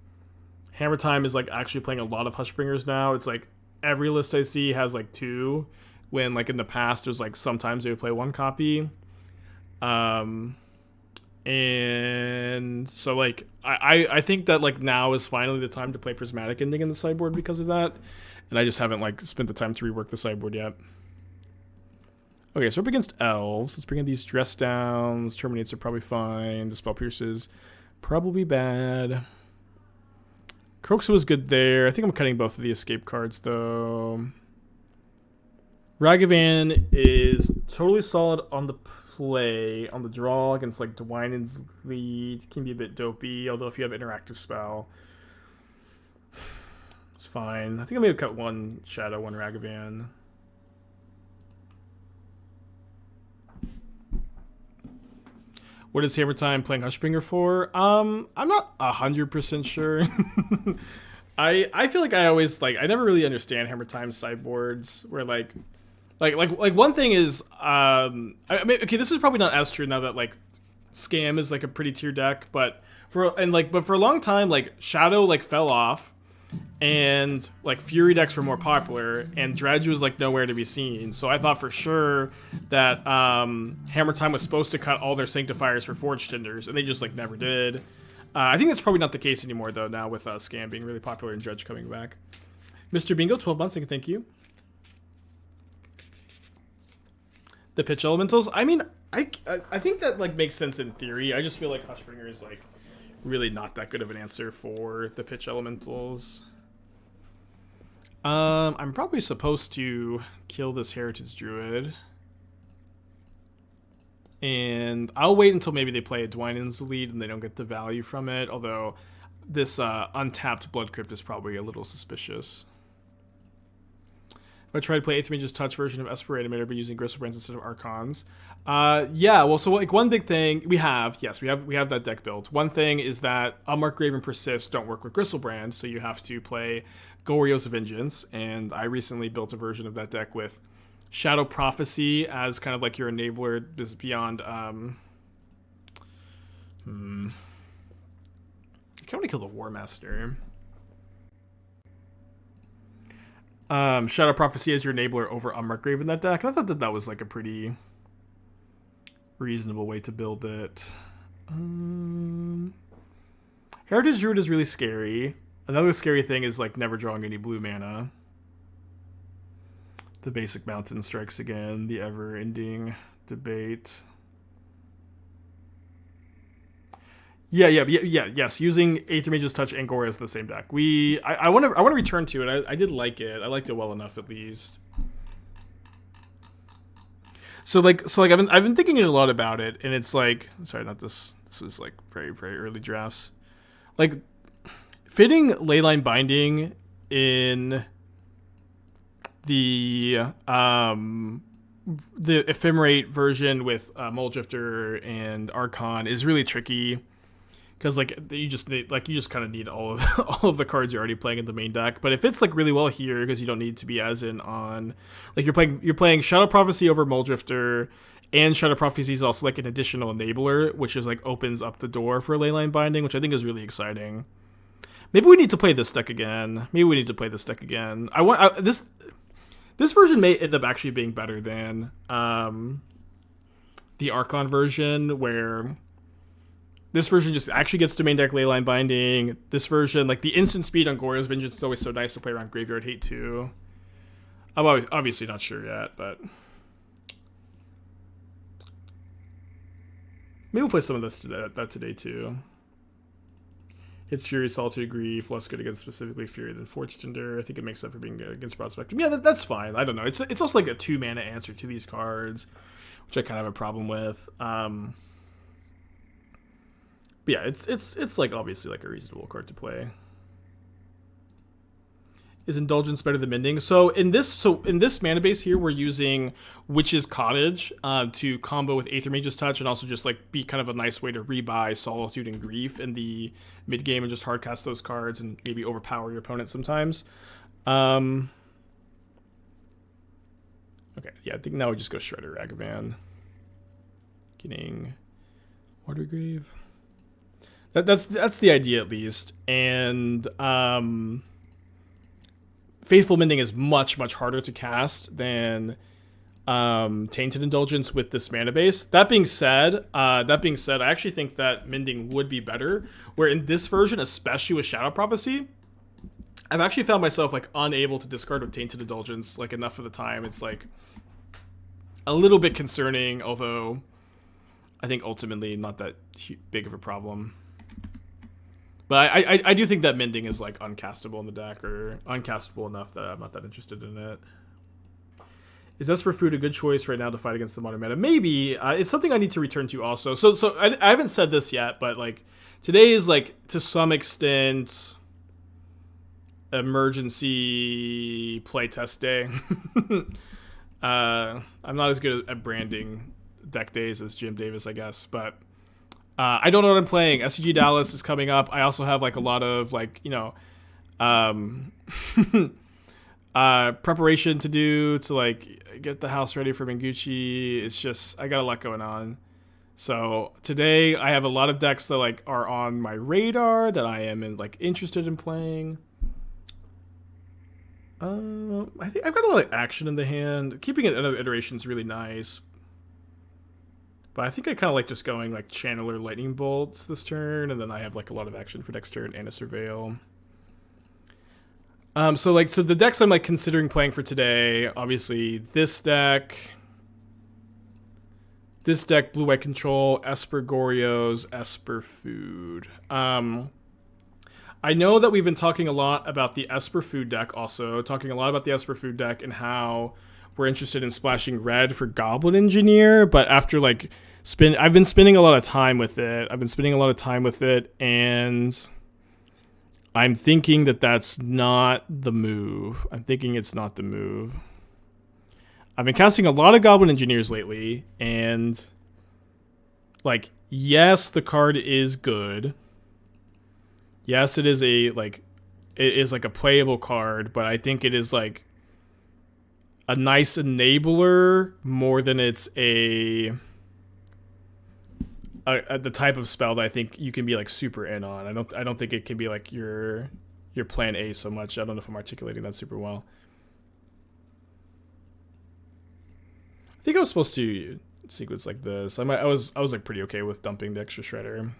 Hammer Time is like actually playing a lot of Hushbringers now. It's like every list I see has like 2, when like in the past there's like sometimes they would play 1 copy. And so like I think that like now is finally the time to play Prismatic Ending in the sideboard because of that. And I just haven't like spent the time to rework the sideboard yet. Okay, so we're up against elves. Let's bring in these dress downs. Terminates are probably fine. The spell pierces probably bad. Kroxa was good there. I think I'm cutting both of the escape cards, though. Ragavan is totally solid on the play. On the draw against, like, Dwynen's lead. Can be a bit dopey, although if you have interactive spell, it's fine. I think I may have cut 1 Shadow, 1 Ragavan. What is Hammer Time playing Hushbringer for? I'm not 100% sure. I feel like I always like I never really understand Hammer Time sideboards where like one thing is I mean, okay, this is probably not as true now that like Scam is like a pretty tier deck, but for a long time like Shadow like fell off and like Fury decks were more popular and Dredge was like nowhere to be seen. So I thought for sure that Hammer Time was supposed to cut all their Sanctifiers for Forge Tenders, and they just like never did. I think that's probably not the case anymore though now with Scam being really popular and Dredge coming back. Mr. Bingo, 12 months, thank you. The pitch elementals, I mean, I think that like makes sense in theory. I just feel like Hushbringer is like really not that good of an answer for the pitch elementals. I'm probably supposed to kill this Heritage Druid. And I'll wait until maybe they play a Dwynen's lead and they don't get the value from it, although this untapped Blood Crypt is probably a little suspicious. I tried to play 8th Mage's Touch version of Esper Animator by using Gristlebrands instead of Archons. Yeah, well, so like one big thing we have that deck built. One thing is that Unmarked Grave and Persist don't work with Gristlebrand, so you have to play Goryo's Vengeance. And I recently built a version of that deck with Shadow Prophecy as kind of like your enabler. This is beyond. I can't really kill the War Master. Shadow Prophecy as your enabler over Unmarked Grave in that deck. And I thought that was like a pretty reasonable way to build it. Heritage Druid is really scary. Another scary thing is like never drawing any blue mana. The basic mountain strikes again. The ever-ending debate. Yes. Using 8th Mage's Touch and Goryo is the same deck. I want to return to it. I did like it. I liked it well enough at least. So I've been thinking a lot about it, and it's like, sorry, not this. This is like very, very early drafts. Like fitting Leyline Binding in the Ephemerate version with Muldrifter and Archon is really tricky. because like you just kind of need all of all of the cards you're already playing in the main deck. But it fits like really well here because you don't need to be as in on, like you're playing Shadow Prophecy over Muldrifter, and Shadow Prophecy is also like an additional enabler, which is like opens up the door for Leyline Binding, which I think is really exciting. Maybe we need to play this deck again. This version may end up actually being better than the Archon version, where this version just actually gets to main deck Leyline Binding. This version, like the instant speed on Goryo's Vengeance is always so nice to play around Graveyard Hate too. I'm obviously not sure yet, but maybe we'll play some of this today too. Hits Fury, Solitude, Grief, less good against specifically Fury than Forge Tinder. I think it makes up for being good against Broad Spectrum. Yeah, that's fine. I don't know. It's also like a 2-mana answer to these cards, which I kind of have a problem with. But yeah, it's like obviously like a reasonable card to play. Is Indulgence better than Mending? So in this mana base here, we're using Witch's Cottage to combo with Aether Mage's Touch, and also just like be kind of a nice way to rebuy Solitude and Grief in the mid game and just hardcast those cards and maybe overpower your opponent sometimes. Okay, yeah, I think now we just go Shredder Ragavan. Getting Watery Grave. That's the idea at least, and Faithful Mending is much harder to cast than Tainted Indulgence with this mana base. That being said, I actually think that Mending would be better. Where in this version, especially with Shadow Prophecy, I've actually found myself like unable to discard with Tainted Indulgence like enough of the time. It's like a little bit concerning, although I think ultimately not that big of a problem. But I do think that Mending is like uncastable in the deck, or uncastable enough that I'm not that interested in it. Is Esper Food a good choice right now to fight against the modern meta? Maybe. It's something I need to return to also. So I haven't said this yet, but like today is like to some extent emergency playtest day. I'm not as good at branding deck days as Jim Davis, I guess, but I don't know what I'm playing. SCG Dallas is coming up. I also have like a lot of like, preparation to do to like get the house ready for Menguchi. It's just, I got a lot going on. So today I have a lot of decks that like are on my radar that I am interested in playing. I think I've got a lot of action in the hand. Keeping it another iteration is really nice. But I think I kind of like just going like Channeler Lightning Bolts this turn, and then I have like a lot of action for next turn and a Surveil. So the decks I'm like considering playing for today, obviously this deck, Blue White Control, Esper Goryo's, Esper Food. I know that we've been talking a lot about the Esper Food deck, also talking a lot about the Esper Food deck and how we're interested in splashing red for Goblin Engineer, but after like I've been spending a lot of time with it. And I'm thinking that that's not the move. I've been casting a lot of Goblin Engineers lately, and like, yes, the card is good. Yes, it is a playable card, but I think it is like a nice enabler more than it's the type of spell that I think you can be like super in on. I don't think it can be like your plan A so much. I don't know if I'm articulating that super well. I think I was supposed to sequence like this. I was like pretty okay with dumping the extra Shredder.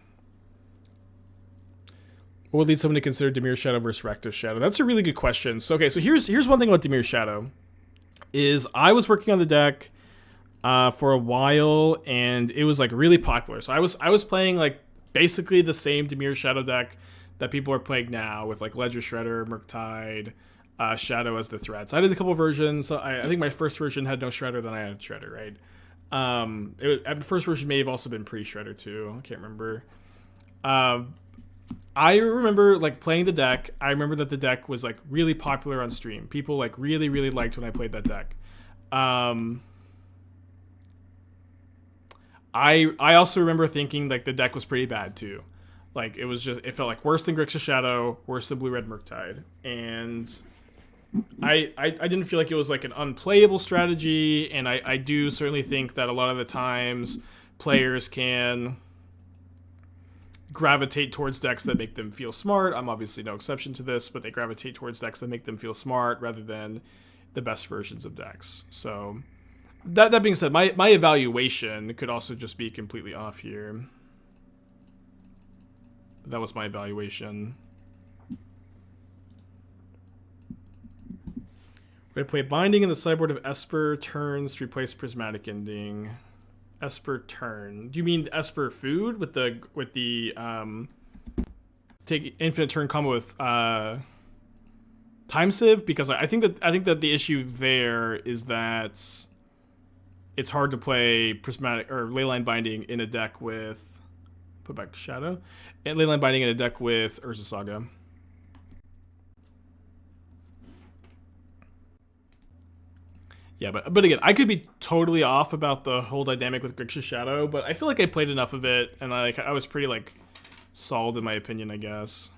What would lead someone to consider Dimir Shadow versus Rakdos Shadow? That's a really good question. So here's one thing about Dimir Shadow. Is I was working on the deck for a while, and it was like really popular. So I was playing like basically the same Dimir Shadow deck that people are playing now, with like Ledger Shredder, Murktide, Shadow as the threats. I did a couple versions. I think my first version had no Shredder, then I had Shredder, right? The first version may have also been pre-Shredder too. I can't remember. I remember like playing the deck. I remember that the deck was like really popular on stream. People like really liked when I played that deck. I also remember thinking like the deck was pretty bad too. Like, it felt like worse than Grixis Shadow, worse than Blue-Red Murktide. And I didn't feel like it was like an unplayable strategy, and I do certainly think that a lot of the times players can gravitate towards decks that make them feel smart. I'm obviously no exception to this, but they gravitate towards decks that make them feel smart rather than the best versions of decks. So that being said, my evaluation could also just be completely off here. That was my evaluation. We're going to play Binding in the sideboard of Esper turns to replace Prismatic Ending. Esper turn. Do you mean Esper food with the take infinite turn combo with Time Sieve? Because I think that the issue there is that it's hard to play Prismatic or Leyline Binding in a deck with put back Shadow and Leyline Binding in a deck with Urza Saga. Yeah, but again, I could be totally off about the whole dynamic with Grixis Shadow, but I feel like I played enough of it, and I was pretty like solid in my opinion, I guess.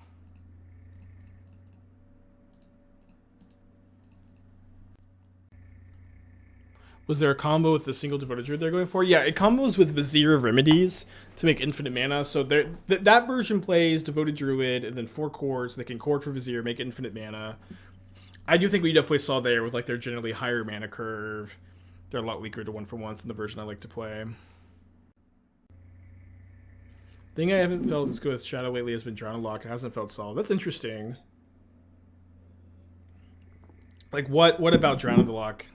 Was there a combo with the single Devoted Druid they're going for? Yeah, it combos with Vizier of Remedies to make infinite mana. So that version plays Devoted Druid and then 4 cores. They can core for Vizier, make infinite mana. I do think we definitely saw there with like their generally higher mana curve. They're a lot weaker to 1-for-1s than the version I like to play. Thing I haven't felt as good with Shadow lately has been Drown and Loch. It hasn't felt solid. That's interesting. Like what about Drown and Loch?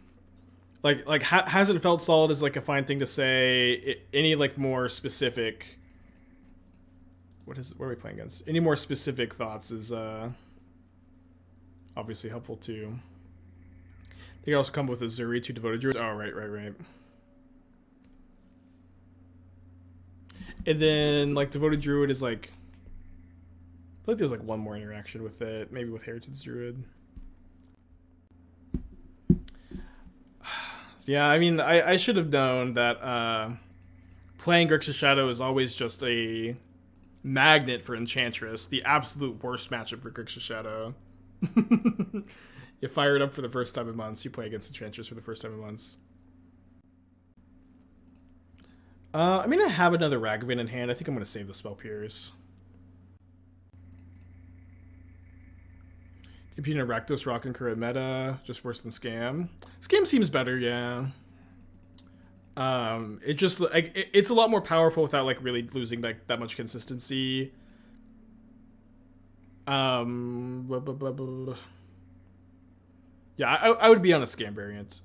Like hasn't felt solid is like a fine thing to say. Any like more specific. What are we playing against? Any more specific thoughts is obviously helpful too. They can also come with Azuri, 2 Devoted Druids. Oh, right. And then, like, Devoted Druid is, like... I feel like there's, like, one more interaction with it. Maybe with Heritage Druid. Yeah, I mean, I should have known that playing Grixis Shadow is always just a magnet for Enchantress. The absolute worst matchup for Grixis Shadow. You fire it up for the first time in months. You play against Enchantress for the first time in months. I mean, I have another Ragavan in hand. I think I'm going to save the Spell Pierce. Competing in Rakdos, Rock, and Current meta. Just worse than Scam. Scam seems better, yeah. It just like it's a lot more powerful without like really losing like that much consistency. Yeah, I would be on a Scam variant.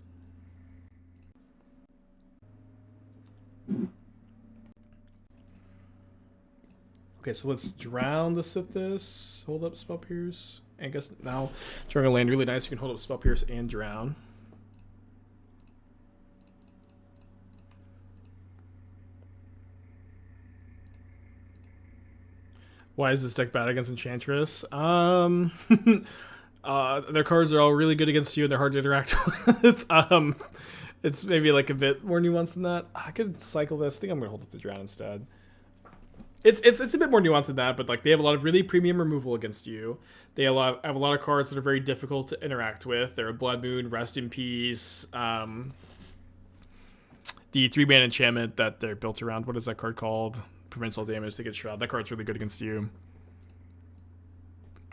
Okay, so let's drown to sit this. Hold up Spell Pierce. I guess now drawing a land really nice. You can hold up Spell Pierce and drown. Why is this deck bad against Enchantress? Their cards are all really good against you and they're hard to interact with. It's maybe like a bit more nuanced than that. I could cycle this. I think I'm gonna hold up the drown instead. It's a bit more nuanced than that, but like they have a lot of really premium removal against you. They have a lot of cards that are very difficult to interact with. They're a Blood Moon, Rest in Peace, the 3-mana enchantment that they're built around. What is that card called? Prevents all damage. They get Shroud. That card's really good against you.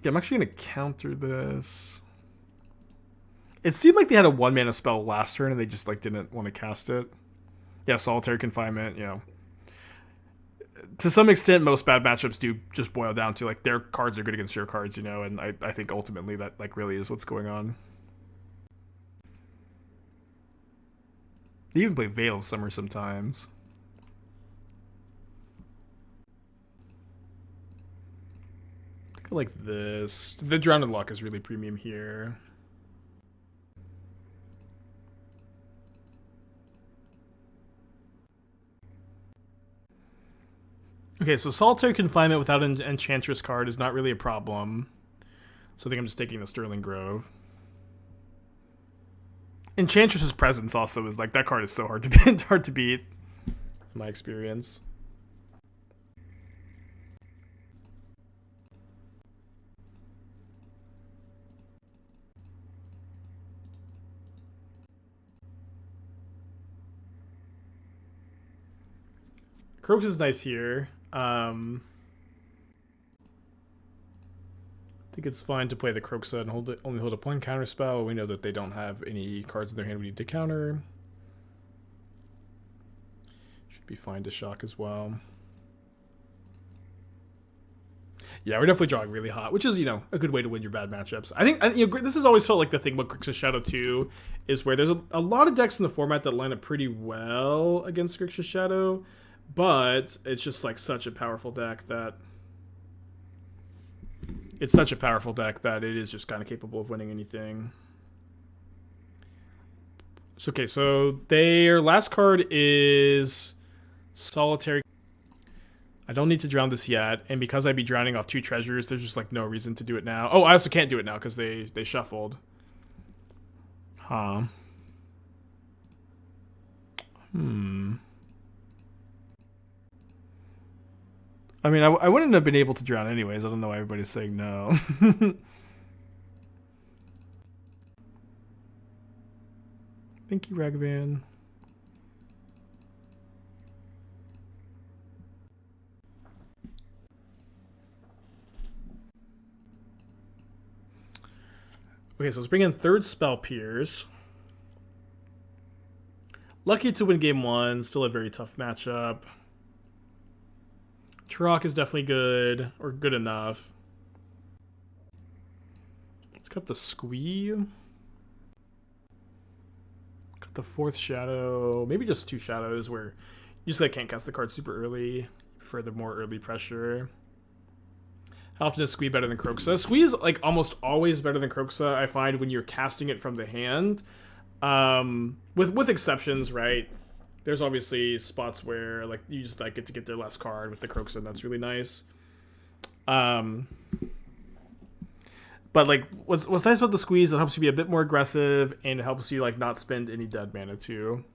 Yeah, I'm actually gonna counter this. It seemed like they had a 1-mana spell last turn and they just like didn't want to cast it. Yeah, Solitary Confinement, you know. To some extent, most bad matchups do just boil down to like their cards are good against your cards, you know, and I think ultimately that like really is what's going on. They even play Veil of Summer sometimes. I think I like this. The Drowned Loch is really premium here. Okay, so Solitary Confinement without an Enchantress card is not really a problem. So I think I'm just taking the Sterling Grove. Enchantress's presence also is like, that card is so hard to beat, in my experience. Kroxa's nice here. I think it's fine to play the Kroxa and only hold up one counter spell. We know that they don't have any cards in their hand we need to counter. Should be fine to shock as well. Yeah, we're definitely drawing really hot, which is, you know, a good way to win your bad matchups. I think, you know, this has always felt like the thing about Grixis Shadow 2 is where there's a lot of decks in the format that line up pretty well against Grixis Shadow, but it's just like such a powerful deck that it is just kind of capable of winning anything. So, okay, so their last card is Solitary. I don't need to drown this yet, and because I'd be drowning off 2 treasures, there's just like no reason to do it now. Oh, I also can't do it now because they shuffled. Huh. I mean, I wouldn't have been able to drown anyways. I don't know why everybody's saying no. Thank you, Ragavan. Okay, so let's bring in third Spell Pierce. Lucky to win game 1. Still a very tough matchup. Tourach is definitely good, or good enough. Let's got the Squee. Got the 4th Shadow. Maybe just 2 Shadows where you just like can't cast the card super early. You prefer the more early pressure. How often is Squee better than Kroxa? Squee is like almost always better than Kroxa, I find, when you're casting it from the hand. With exceptions, right? There's obviously spots where like you just like get to get their last card with the Kroxa, and that's really nice. But like what's nice about the Squeeze, it helps you be a bit more aggressive and it helps you like not spend any dead mana too.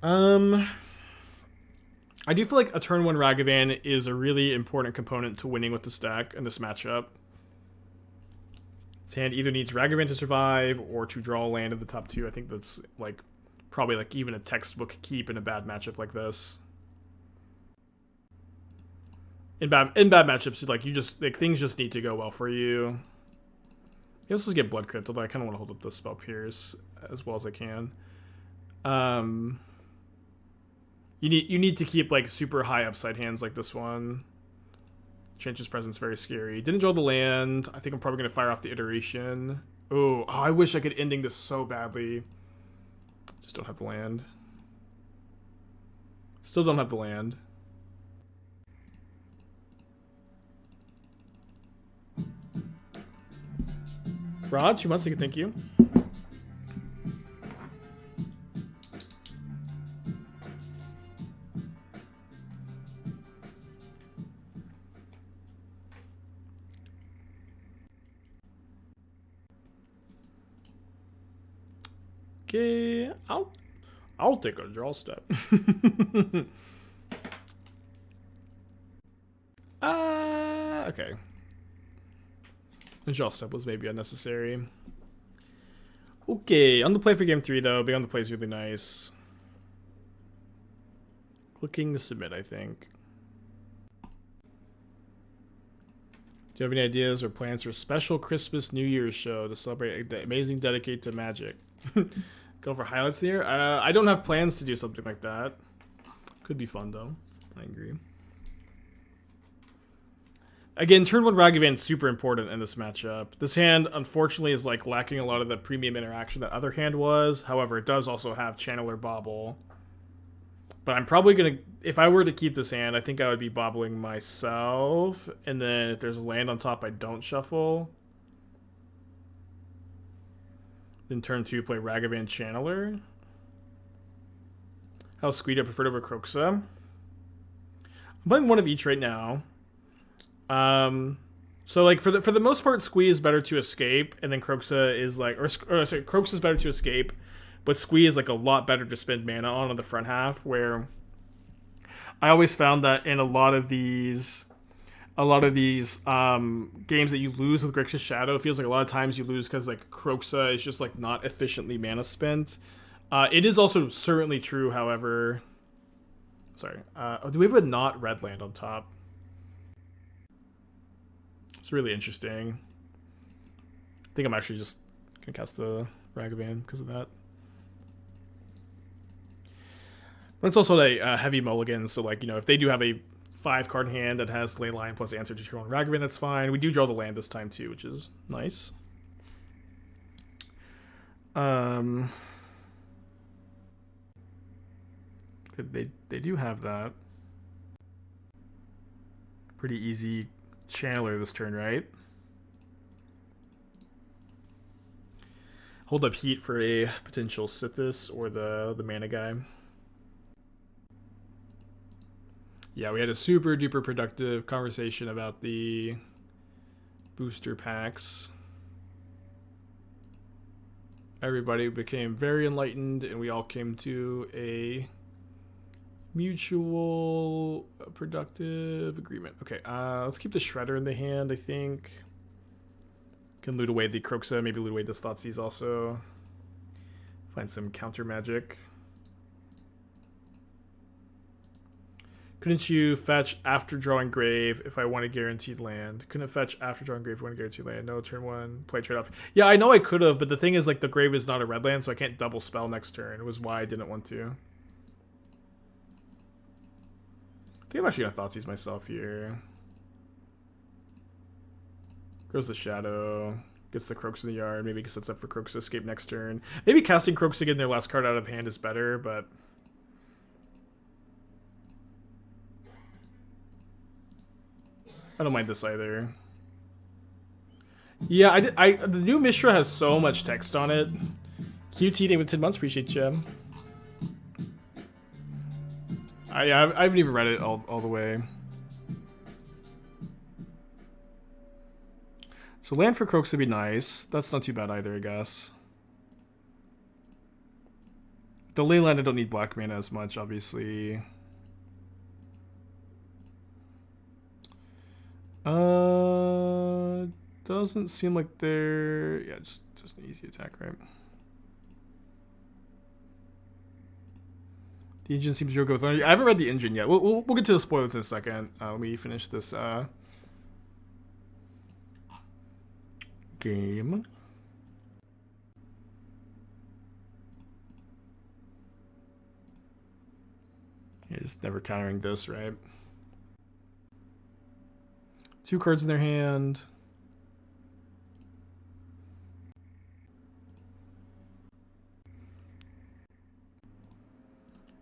I do feel like a turn 1 Ragavan is a really important component to winning with this deck and this matchup. This hand either needs Ragavan to survive or to draw a land of the top 2. I think that's like probably like even a textbook keep in a bad matchup like this. In bad matchups, like you just like things just need to go well for you. You're supposed to get Blood Crypt, although I kind of want to hold up the Spell Pierce as well as I can. You need to keep like super high upside hands like this one. Trench's Presence very scary. Didn't draw the land. I think I'm probably gonna fire off the iteration. Oh, I wish I could ending this so badly. Just don't have the land. Still don't have the land. Rod, 2 months, thank you. Okay, I'll take a draw step. Okay. The draw step was maybe unnecessary. Okay, on the play for game 3 though. Being on the play is really nice. Clicking to submit, I think. Do you have any ideas or plans for a special Christmas New Year's show to celebrate the amazing dedicate to Magic? Go for highlights here? I don't have plans to do something like that. Could be fun though. I agree. Again, turn 1 Ragavan super important in this matchup. This hand, unfortunately, is like lacking a lot of the premium interaction that other hand was. However, it does also have Channeler Bauble. But I'm probably going to... If I were to keep this hand, I think I would be bobbling myself. And then if there's a land on top, I don't shuffle. Then turn 2, play Ragavan Channeler. How's Squee preferred over Kroxa? I'm playing one of each right now. So like for the most part, Squee is better to escape, and then Kroxa is like, sorry, Kroxa is better to escape, but Squee is like a lot better to spend mana on the front half. Where I always found that in a lot of these a lot of these games that you lose with Grixis Shadow, it feels like a lot of times you lose because like Kroxa is just like not efficiently mana spent. It is also certainly true, however. Sorry. Do we have a not red land on top? It's really interesting. I think I'm actually just gonna cast the Ragavan because of that. But it's also a heavy mulligan, so like, you know, if they do have a 5-card hand that has Ley Line plus answer to your own Ragavan, that's fine. We do draw the land this time too, which is nice. They do have that. Pretty easy channeler this turn, right? Hold up heat for a potential Sithis or the mana guy. Yeah, we had a super duper productive conversation about the booster packs. Everybody became very enlightened and we all came to a mutual productive agreement. Okay, let's keep the Shredder in the hand, I think. Can loot away the Kroxa, maybe loot away the Thoughtseize also. Find some counter magic. Couldn't you fetch after drawing Grave if I want a guaranteed land? Couldn't fetch after drawing Grave if I want a guaranteed land. No, turn 1, play trade-off. Yeah, I know I could have, but the thing is, like, the Grave is not a red land, so I can't double spell next turn. It was why I didn't want to. I think I'm actually gonna Thoughtseize myself here. Goes the Shadow. Gets the Kroxa in the yard. Maybe sets up for Kroxa Escape next turn. Maybe casting Kroxa getting their last card out of hand is better, but... I don't mind this either. Yeah, the new Mishra has so much text on it. QT Day with 10 months, appreciate you. I haven't even read it all the way. So land for Kroxa would be nice. That's not too bad either, I guess. The Leyland I don't need black mana as much, obviously. Doesn't seem like they're... Yeah, just an easy attack, right? The engine seems to go with... I haven't read the engine yet. We'll get to the spoilers in a second. Let me finish this game. Yeah, just never countering this, right? 2 cards in their hand.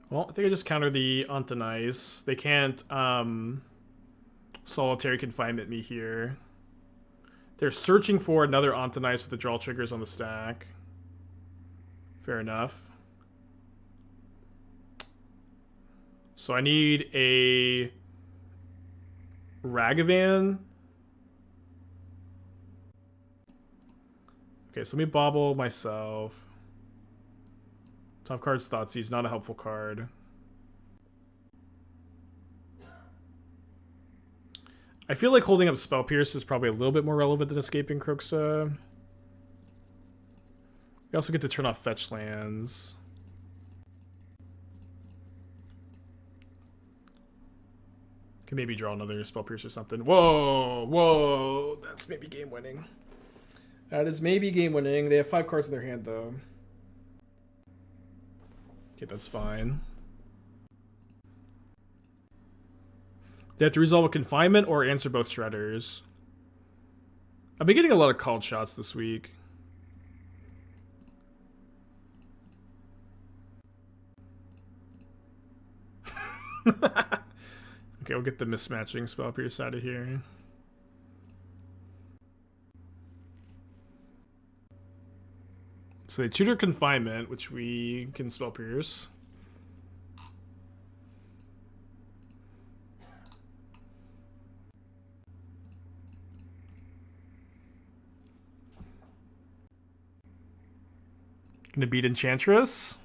Well, I think I just counter the Antonize. They can't solitary confinement me here. They're searching for another Antonize with the draw triggers on the stack. Fair enough. So I need a Ragavan. Okay, so let me Bauble myself. Top card's Thoughtseize, not a helpful card. I feel like holding up Spell Pierce is probably a little bit more relevant than escaping Kroxa. We also get to turn off fetch lands. Can maybe draw another Spell Pierce or something. Whoa, whoa, that's maybe game winning. That is maybe game winning. They have 5 cards in their hand though. Okay, that's fine. They have to resolve a confinement or answer both Shredders. I've been getting a lot of called shots this week. Okay, we'll get the mismatching Spell Pierce out of here. So they tutor confinement, which we can Spell Pierce. Gonna beat Enchantress.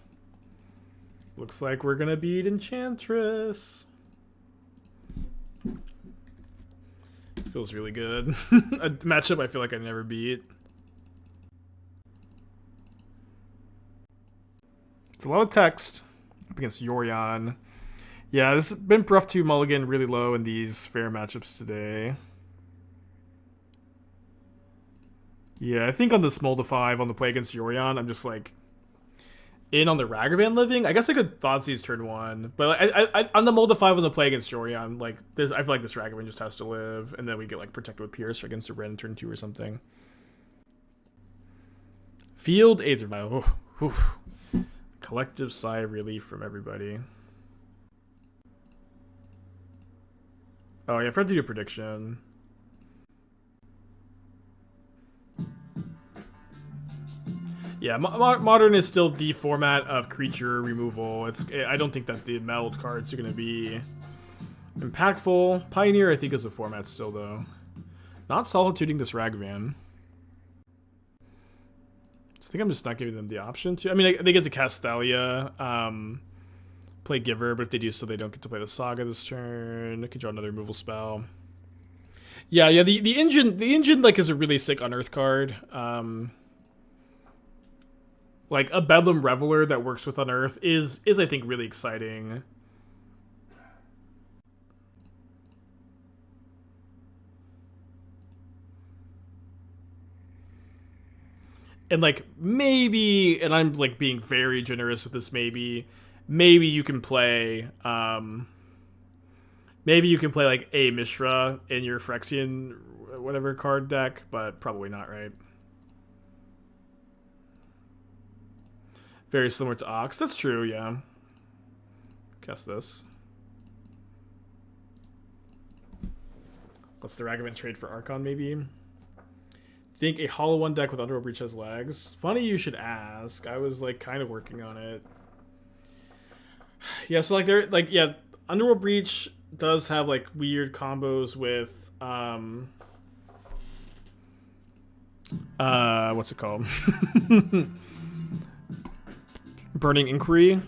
Looks like we're gonna beat Enchantress. Feels really good. A matchup I feel like I never beat. It's a lot of text up against Yorion. Yeah, this has been rough 2 mulligan really low in these fair matchups today. Yeah, I think on the Smolder 5 on the play against Yorion, I'm just like in on the Ragavan living. I guess I could Thoughtseize turn 1, but I on the Molda 5 on the play against Yorion, like this, I feel like this Ragavan just has to live, and then we get like protected with Pierce against a Ren turn 2 or something. Field 8 survival. Collective sigh of relief from everybody. Oh yeah, I forgot to do a prediction. Yeah, Modern is still the format of creature removal. I don't think that the meld cards are going to be impactful. Pioneer, I think, is the format still, though. Not solituding this Ragavan. So I think I'm just not giving them the option to. I mean, they get to cast Thalia, play Giver, but if they do so, they don't get to play the Saga this turn. They can draw another removal spell. Yeah. The engine like is a really sick Unearth card. Like a Bedlam Reveler that works with Unearth is I think really exciting. And like maybe, and I'm like being very generous with this, maybe you can play like a Mishra in your Phyrexian whatever card deck, but probably not, right? Very similar to Ox. That's true, yeah. Guess this. What's the Ragavan trade for Archon, maybe? Think a Hollow 1 deck with Underworld Breach has legs? Funny you should ask. I was like kind of working on it. Yeah, so like yeah, Underworld Breach does have like weird combos with what's it called? Burning Inquiry.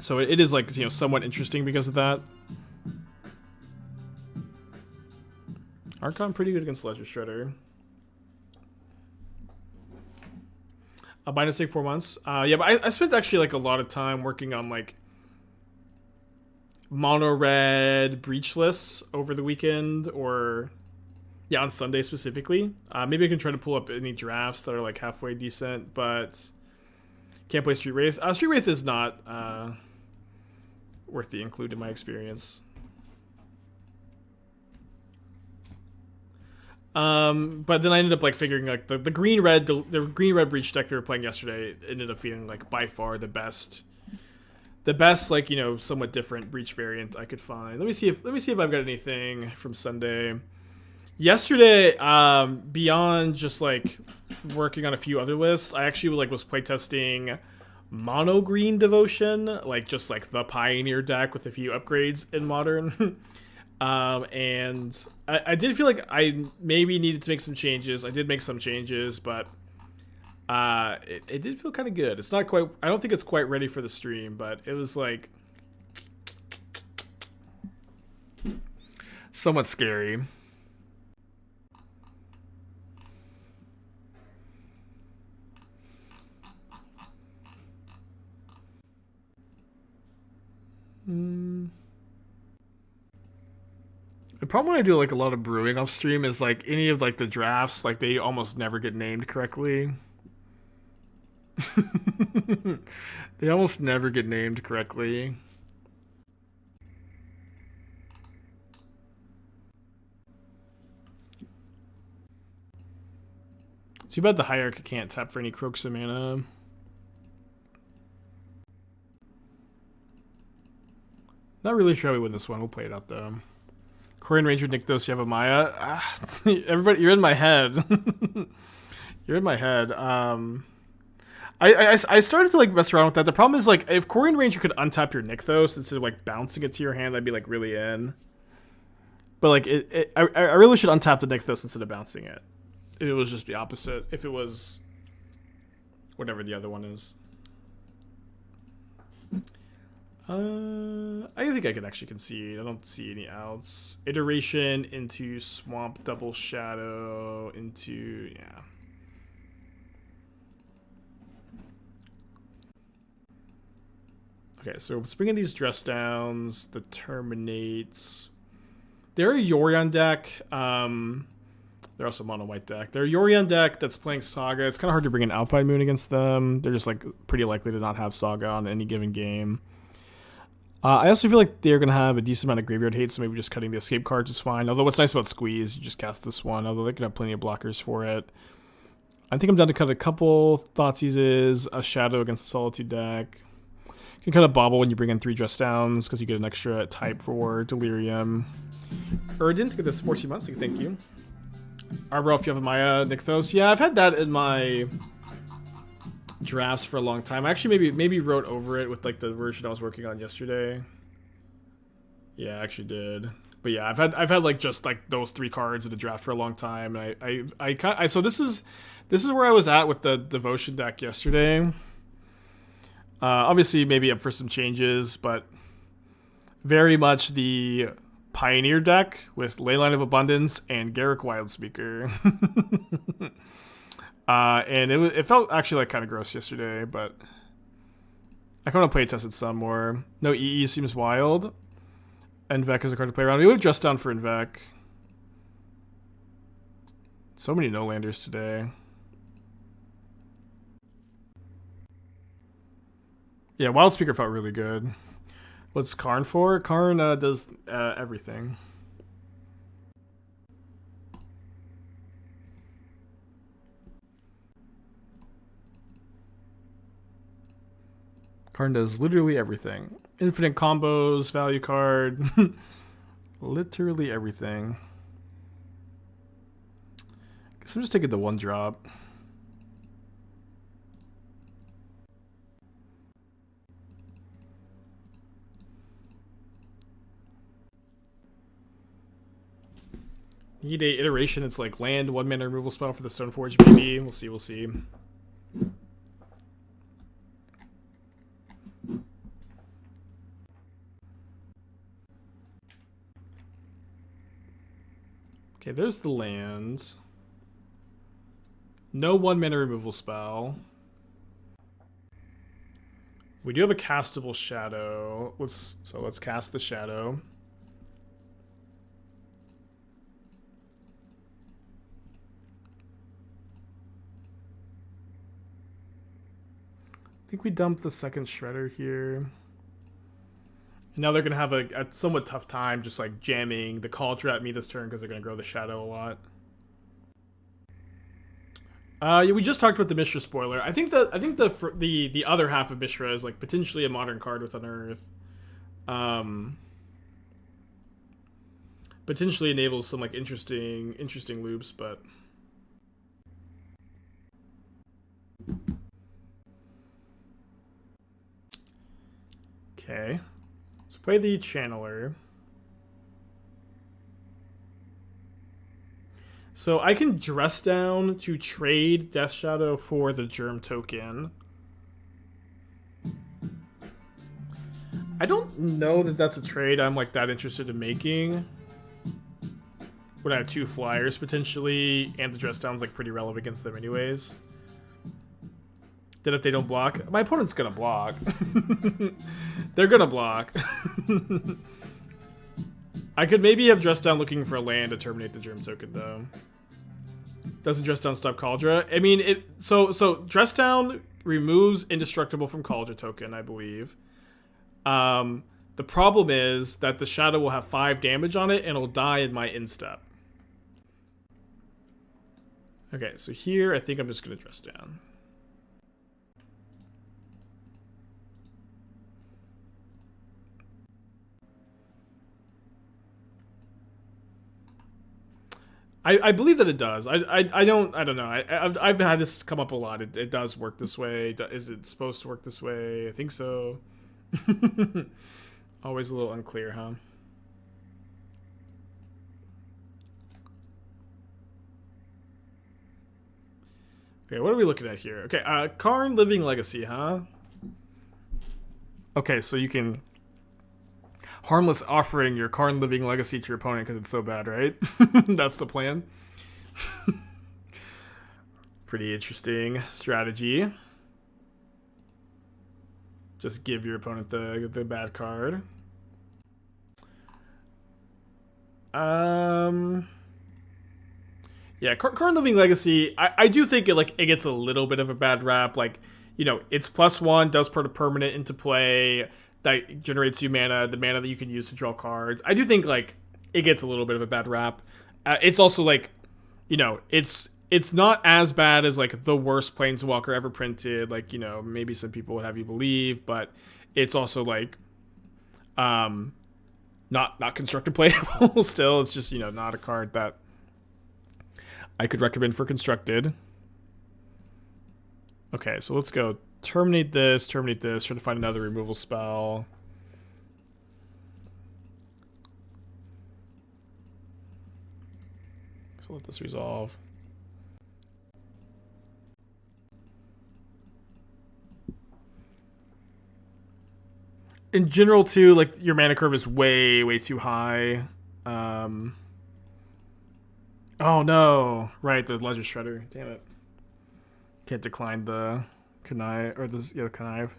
So it is like, you know, somewhat interesting because of that. Archon pretty good against Ledger Shredder. Binance take 4 months. Yeah, but I spent actually like a lot of time working on like mono red breach lists over the weekend, or yeah, on Sunday specifically. Maybe I can try to pull up any drafts that are like halfway decent, but can't play Street Wraith. Street Wraith is not worth the include in my experience. But then I ended up like figuring like the green red breach deck they were playing yesterday ended up feeling like by far the best like, you know, somewhat different breach variant I could find. Let me see if I've got anything from Sunday. Yesterday, beyond just like working on a few other lists, I actually like was playtesting Mono Green Devotion, like just like the Pioneer deck with a few upgrades in Modern. And I did feel like I maybe needed to make some changes. I did make some changes, but it did feel kind of good. It's not quite, I don't think it's quite ready for the stream, but it was like somewhat scary. The problem when I do like a lot of brewing off stream is like any of like the drafts, like they almost never get named correctly. They almost never get named correctly. Too bad the Hierarchy can't tap for any Kroxa mana. Not really sure how we win this one. We'll play it out though. Korean Ranger, Nykthos, Yavimaya. Everybody, you're in my head. You're in my head. I started to like mess around with that. The problem is like if Korean Ranger could untap your Nykthos instead of like bouncing it to your hand, I'd be like really in. But like I really should untap the Nykthos instead of bouncing it. It was just the opposite. If it was whatever the other one is. I think I can actually concede. I don't see any outs. Iteration into Swamp Double Shadow into, yeah. Okay, so let's bring in these Dress Downs, the Terminates. They're a Yorion deck. They're also mono white deck. They're a Yorion deck that's playing Saga. It's kind of hard to bring an Alpine Moon against them. They're just like pretty likely to not have Saga on any given game. I also feel like they're going to have a decent amount of graveyard hate, so maybe just cutting the escape cards is fine. Although what's nice about Squee is you just cast this one, although they can have plenty of blockers for it. I think I'm down to cut a couple Thoughtseizes, a Shadow against the Solitude deck. You can cut a Bauble when you bring in 3 Dress Downs because you get an extra type for Delirium. Erdin, to get this 14 months, thank you. Arbor, if you have a Maya, Nykthos. Yeah, I've had that in my drafts for a long time. I actually maybe wrote over it with like the version I was working on yesterday. Yeah, I actually did. But yeah, I've had like just like those 3 cards in the draft for a long time. And so this is where I was at with the Devotion deck yesterday. Obviously maybe up for some changes, but very much the Pioneer deck with Leyline of Abundance and Garruk Wildspeaker. And it felt actually like kind of gross yesterday, but I kind of play tested some more. No EE seems wild. Invec is a card to play around. We would Dress Down for Invec. So many no-landers today. Yeah, Wildspeaker felt really good. What's Karn for? Karn does everything. Karn does literally everything. Infinite combos, value card. Literally everything. Guess I'm just taking the 1 drop. Need a iteration. It's like land, 1 mana removal spell for the Stoneforge maybe. We'll see, we'll see. Okay, there's the land. No 1 mana removal spell. We do have a castable Shadow. Let's cast the Shadow. I think we dumped the second Shredder here. And now they're going to have a somewhat tough time just like jamming the Cauldron at me this turn because they're going to grow the Shadow a lot. Yeah, we just talked about the Mishra spoiler. I think the other half of Mishra is like potentially a modern card with Unearth. Potentially enables some like interesting loops, but okay. Let's play the Channeler. So I can Dress Down to trade Death Shadow for the Germ token. I don't know that that's a trade I'm like that interested in making. When I have 2 flyers potentially, and the Dress Down's like pretty relevant against them anyways. Then if they don't block, my opponent's gonna block. They're gonna block. I could maybe have Dress Down looking for a land to terminate the Germ token though. Doesn't Dress Down stop Cauldron? I mean, so Dress Down removes Indestructible from Cauldron token, I believe. The problem is that the Shadow will have 5 damage on it and it'll die in my instep. Okay, so here I think I'm just gonna Dress Down. I believe that it does. I don't know. I've had this come up a lot. It does work this way. Is it supposed to work this way? I think so. Always a little unclear, huh? Okay, what are we looking at here? Okay, Karn Living Legacy, huh? Okay, so you can harmless offering your Karn Living Legacy to your opponent because it's so bad, right? That's the plan. Pretty interesting strategy. Just give your opponent the bad card. Yeah, Karn Living Legacy, I do think it gets a little bit of a bad rap. Like, you know, it's +1, does put a permanent into play that generates you mana, the mana that you can use to draw cards. I do think like it gets a little bit of a bad rap. It's also like, you know, it's not as bad as like the worst Planeswalker ever printed. Like, you know, maybe some people would have you believe, but it's also like, not constructed playable. Still, it's just, you know, not a card that I could recommend for constructed. Okay, so let's go terminate this, try to find another removal spell. So let this resolve. In general, too, like, your mana curve is way too high. Oh, no. Right, the Ledger Shredder. Damn it. Can't decline the connive, or the, yeah, connive.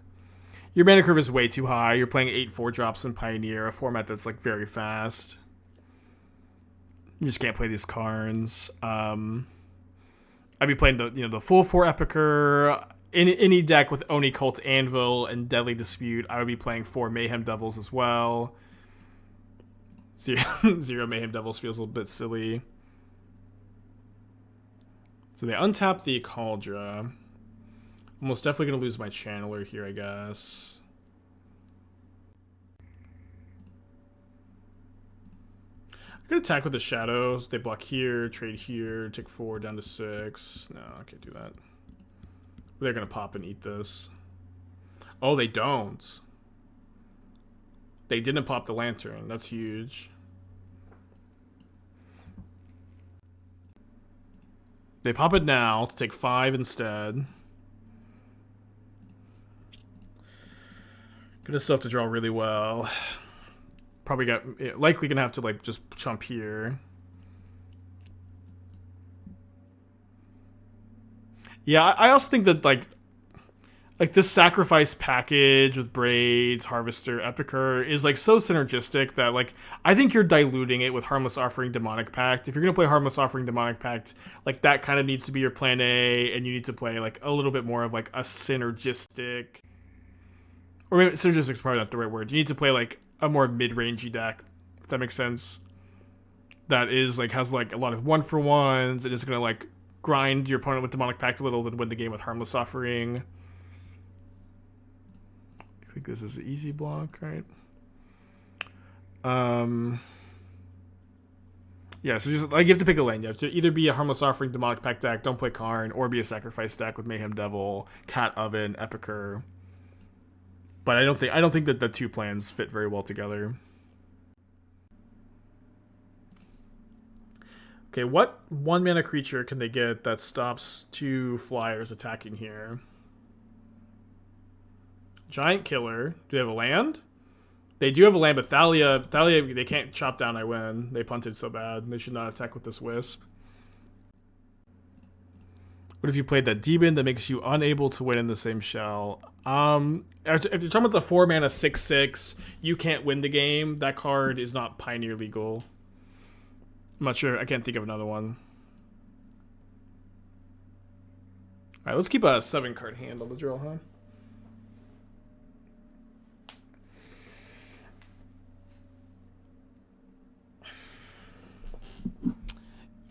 Your mana curve is way too high. You're playing 8 4-drops in Pioneer, a format that's, like, very fast. You just can't play these Karns. I'd be playing the full 4 Epicer. In any deck with Oni Cult Anvil and Deadly Dispute, I would be playing 4 Mayhem Devils as well. Zero Mayhem Devils feels a little bit silly. So they untap the Kaldra. Almost definitely going to lose my Channeler here, I guess. I could attack with the Shadows. They block here, trade here, take 4 down to 6. No, I can't do that. They're going to pop and eat this. Oh, they don't. They didn't pop the Lantern. That's huge. They pop it now to take 5 instead. Gonna still have to draw really well. Probably likely gonna have to like just chump here. Yeah, I also think that like this sacrifice package with Braids, Harvester, Epicer is like so synergistic that like I think you're diluting it with Harmless Offering, Demonic Pact. If you're gonna play Harmless Offering, Demonic Pact, like that kind of needs to be your plan A, and you need to play like a little bit more of like a synergistic, or maybe synergistic is probably not the right word. You need to play like a more mid-rangey deck, if that makes sense. That is like has like a lot of 1-for-1s and is gonna like grind your opponent with Demonic Pact a little, then win the game with Harmless Offering. I think this is an easy block, right? Yeah, so just like you have to pick a lane. You have to either be a Harmless Offering, Demonic Pact deck, don't play Karn, or be a Sacrifice deck with Mayhem Devil, Cat Oven, Epicer. But I don't think that the two plans fit very well together. Okay, what 1-mana creature can they get that stops 2 flyers attacking here? Giant Killer. Do they have a land? They do have a land, but Thalia, they can't chop down, I win. They punted so bad. They should not attack with this Wisp. What if you played that Demon that makes you unable to win in the same shell? If you're talking about the 4-mana 6/6, you can't win the game. That card is not Pioneer legal. I'm not sure. I can't think of another one. Alright, let's keep a 7-card hand on the drill, huh?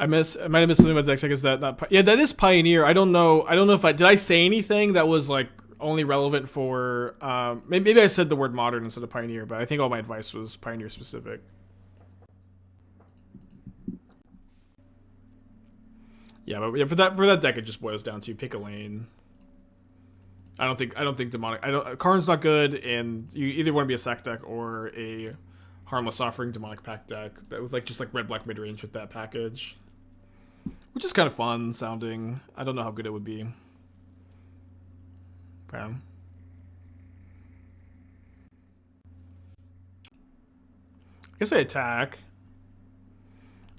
I might have missed something about the deck check. Is that not? Yeah, that is Pioneer. I don't know if did I say anything that was like only relevant for. Maybe I said the word Modern instead of Pioneer, but I think all my advice was Pioneer specific. Yeah, but yeah, for that deck, it just boils down to pick a lane. I don't think Demonic. Karn's not good, and you either want to be a sack deck or a Harmless Offering Demonic Pact deck that with like just like red black mid range with that package, which is kind of fun sounding. I don't know how good it would be. Okay. I guess I attack.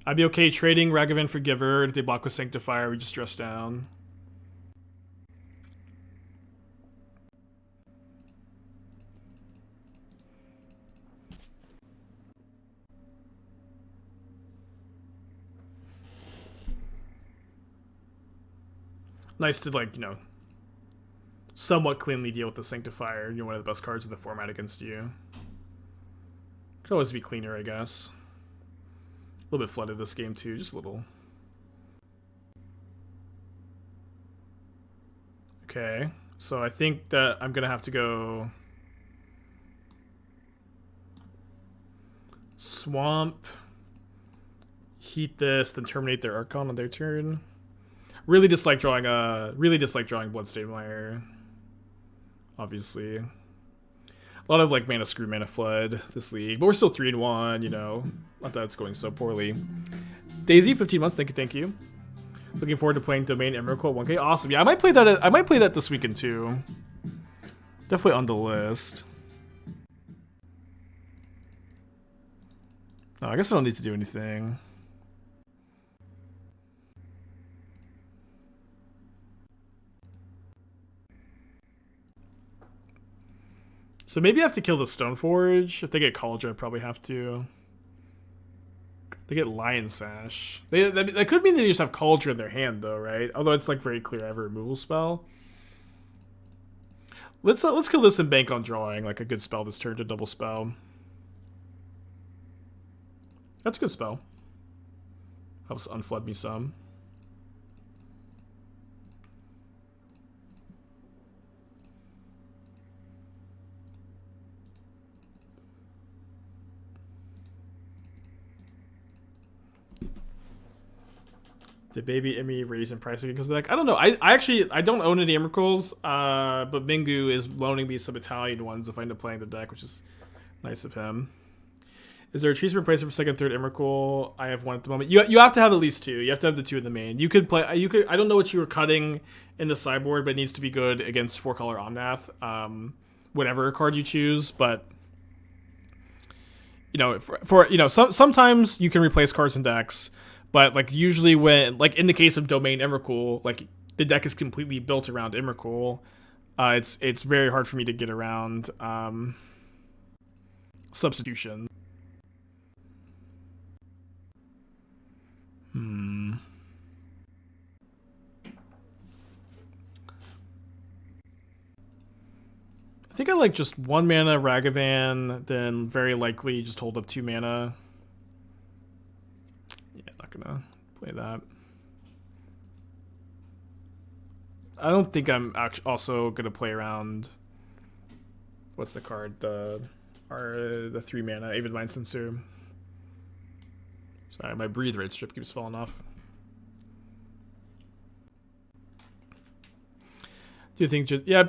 I'd be okay trading Ragavan for Giver. If they block with Sanctifier, we just dress down. Nice to, like, you know, somewhat cleanly deal with the Sanctifier. You know, one of the best cards in the format against you. Could always be cleaner, I guess. A little bit flooded this game, too. Just a little. Okay. So I think that I'm going to have to go... Swamp. Heat this, then terminate their Archon on their turn. Really dislike drawing Bloodstained Mire. Obviously. A lot of like mana screw, mana flood this league. But we're still 3-1, you know. Not that it's going so poorly. Daisy, 15 months, thank you. Looking forward to playing Domain Emrakul 1K. Awesome. Yeah, I might play that this weekend too. Definitely on the list. Oh, I guess I don't need to do anything. So maybe I have to kill the Stoneforge. If they get Cauldron, I probably have to. They get Lion Sash. That could mean they just have Cauldron in their hand, though, right? Although it's like very clear I have a removal spell. Let's kill this and bank on drawing like a good spell this turn to double spell. That's a good spell. Helps unflood me some. Did Baby Emmy raise in price because like I don't know. I actually don't own any Emrakuls, but Mingu is loaning me some Italian ones if I end up playing the deck, which is nice of him. Is there a cheese replacement for second, third Emrakul? I have one at the moment. You have to have at least two. You have to have the two in the main. You could play. I don't know what you were cutting in the sideboard, but it needs to be good against 4-color Omnath. Whatever card you choose, but you know, for you know, sometimes you can replace cards in decks. But like usually when, like in the case of Domain Emrakul, like the deck is completely built around Emrakul. It's very hard for me to get around substitution. I think I like just 1 mana Ragavan, then very likely just hold up 2 mana. Gonna play that. I don't think I'm also gonna play around. What's the card? The 3 mana Avid Mind Sensor. Sorry, my breathe rate strip keeps falling off. Do you think? Yeah,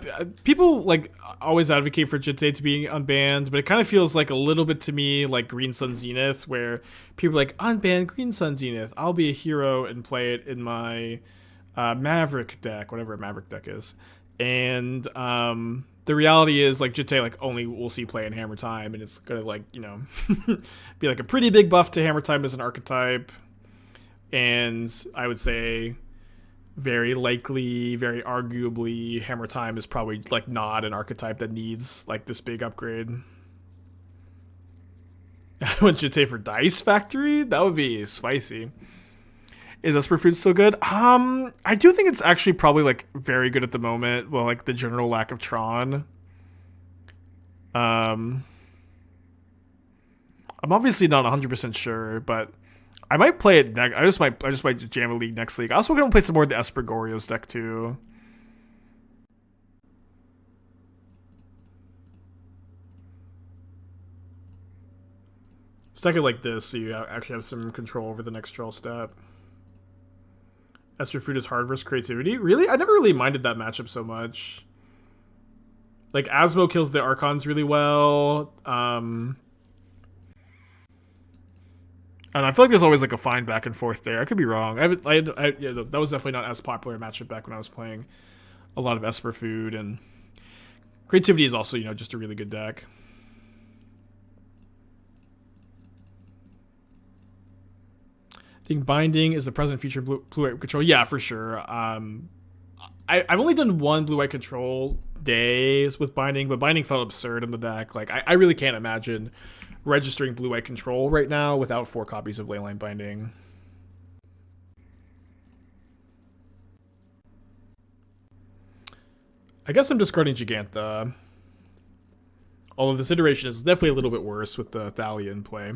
people like always advocate for Jitte to be unbanned, but it kind of feels like a little bit to me like Green Sun Zenith, where people are like unban Green Sun Zenith. I'll be a hero and play it in my Maverick deck, whatever a Maverick deck is. And the reality is like Jitte like only we'll see play in Hammer Time, and it's gonna like you know be like a pretty big buff to Hammer Time as an archetype. And I would say, very likely, very arguably, Hammer Time is probably like not an archetype that needs like this big upgrade. What should say for Dice Factory? That would be spicy. Is Esper Food still good? I do think it's actually probably like very good at the moment. Well, like the general lack of Tron. I'm obviously not 100% sure, but I might play it next. I just might jam a league next league. I also gonna play some more of the Esper Goryo's deck too. Stack it like this so you actually have some control over the next draw step. Esper Food is hard versus creativity. Really? I never really minded that matchup so much. Like Asmo kills the Archons really well. And I feel like there's always like a fine back and forth there. I could be wrong. Yeah, that was definitely not as popular a matchup back when I was playing a lot of Esper Food, and creativity is also, you know, just a really good deck. think Binding is the present future blue-white control. Yeah, for sure. I've only done one blue-white control days with Binding, but Binding felt absurd in the deck. Like, I really can't imagine registering blue-white control right now without 4 copies of Leyline Binding. I guess I'm discarding Jegantha. Although this iteration is definitely a little bit worse with the Thalia in play.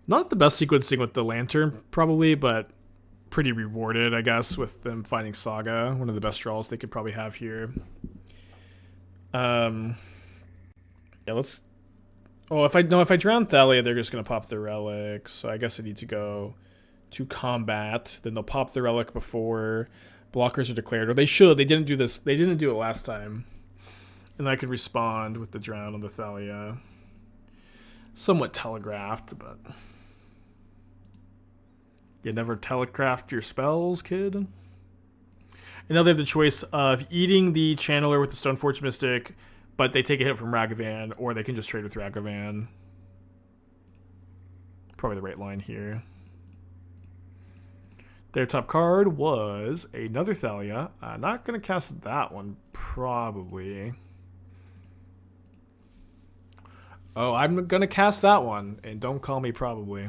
Not the best sequencing with the Lantern, probably, but pretty rewarded, I guess, with them finding Saga. One of the best draws they could probably have here. Yeah, let's... Oh, if I drown Thalia, they're just going to pop the Relic, so I guess I need to go to combat. Then they'll pop the Relic before blockers are declared. Or they should. They didn't do this. They didn't do it last time. And I could respond with the drown on the Thalia. Somewhat telegraphed, but... You never telegraphed your spells, kid. And now they have the choice of eating the Channeler with the Stoneforge Mystic, but they take a hit from Ragavan, or they can just trade with Ragavan. Probably the right line here. Their top card was another Thalia. Not going to cast that one, probably. Oh, I'm going to cast that one, and don't call me probably.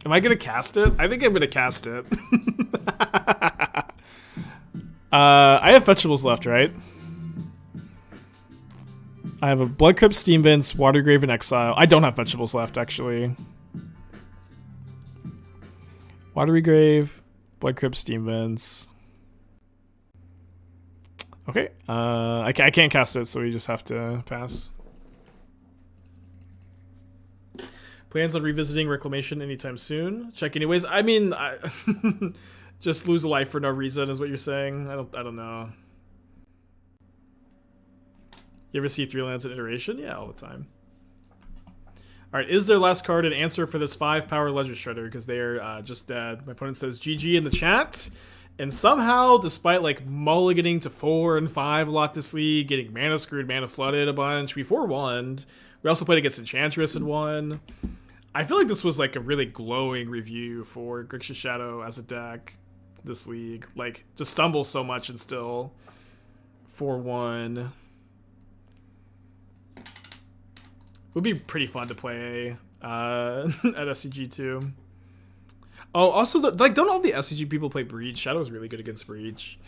Am I going to cast it? I think I'm going to cast it. I have fetchables left, right? I have a Blood Crypt, Steam Vents, Watery Grave, and Exile. I don't have vegetables left, actually. Watery Grave, Blood Crypt, Steam Vents. Okay. I can't cast it, so we just have to pass. Plans on revisiting Reclamation anytime soon? Check anyways. I mean, just lose a life for no reason is what you're saying. I don't know. You ever see 3 lands in iteration? Yeah, all the time. Alright, is their last card an answer for this 5-power Ledger Shredder? Because they are just dead. My opponent says GG in the chat. And somehow, despite like mulliganing to 4 and 5 a lot this league, getting mana screwed, mana flooded a bunch, we 4-1'd. We also played against Enchantress and won. I feel like this was like a really glowing review for Grixis Shadow as a deck this league. Like, just stumble so much and still 4-1. Would be pretty fun to play at SCG too. Oh, also, like, don't all the SCG people play Breach? Shadow's really good against Breach.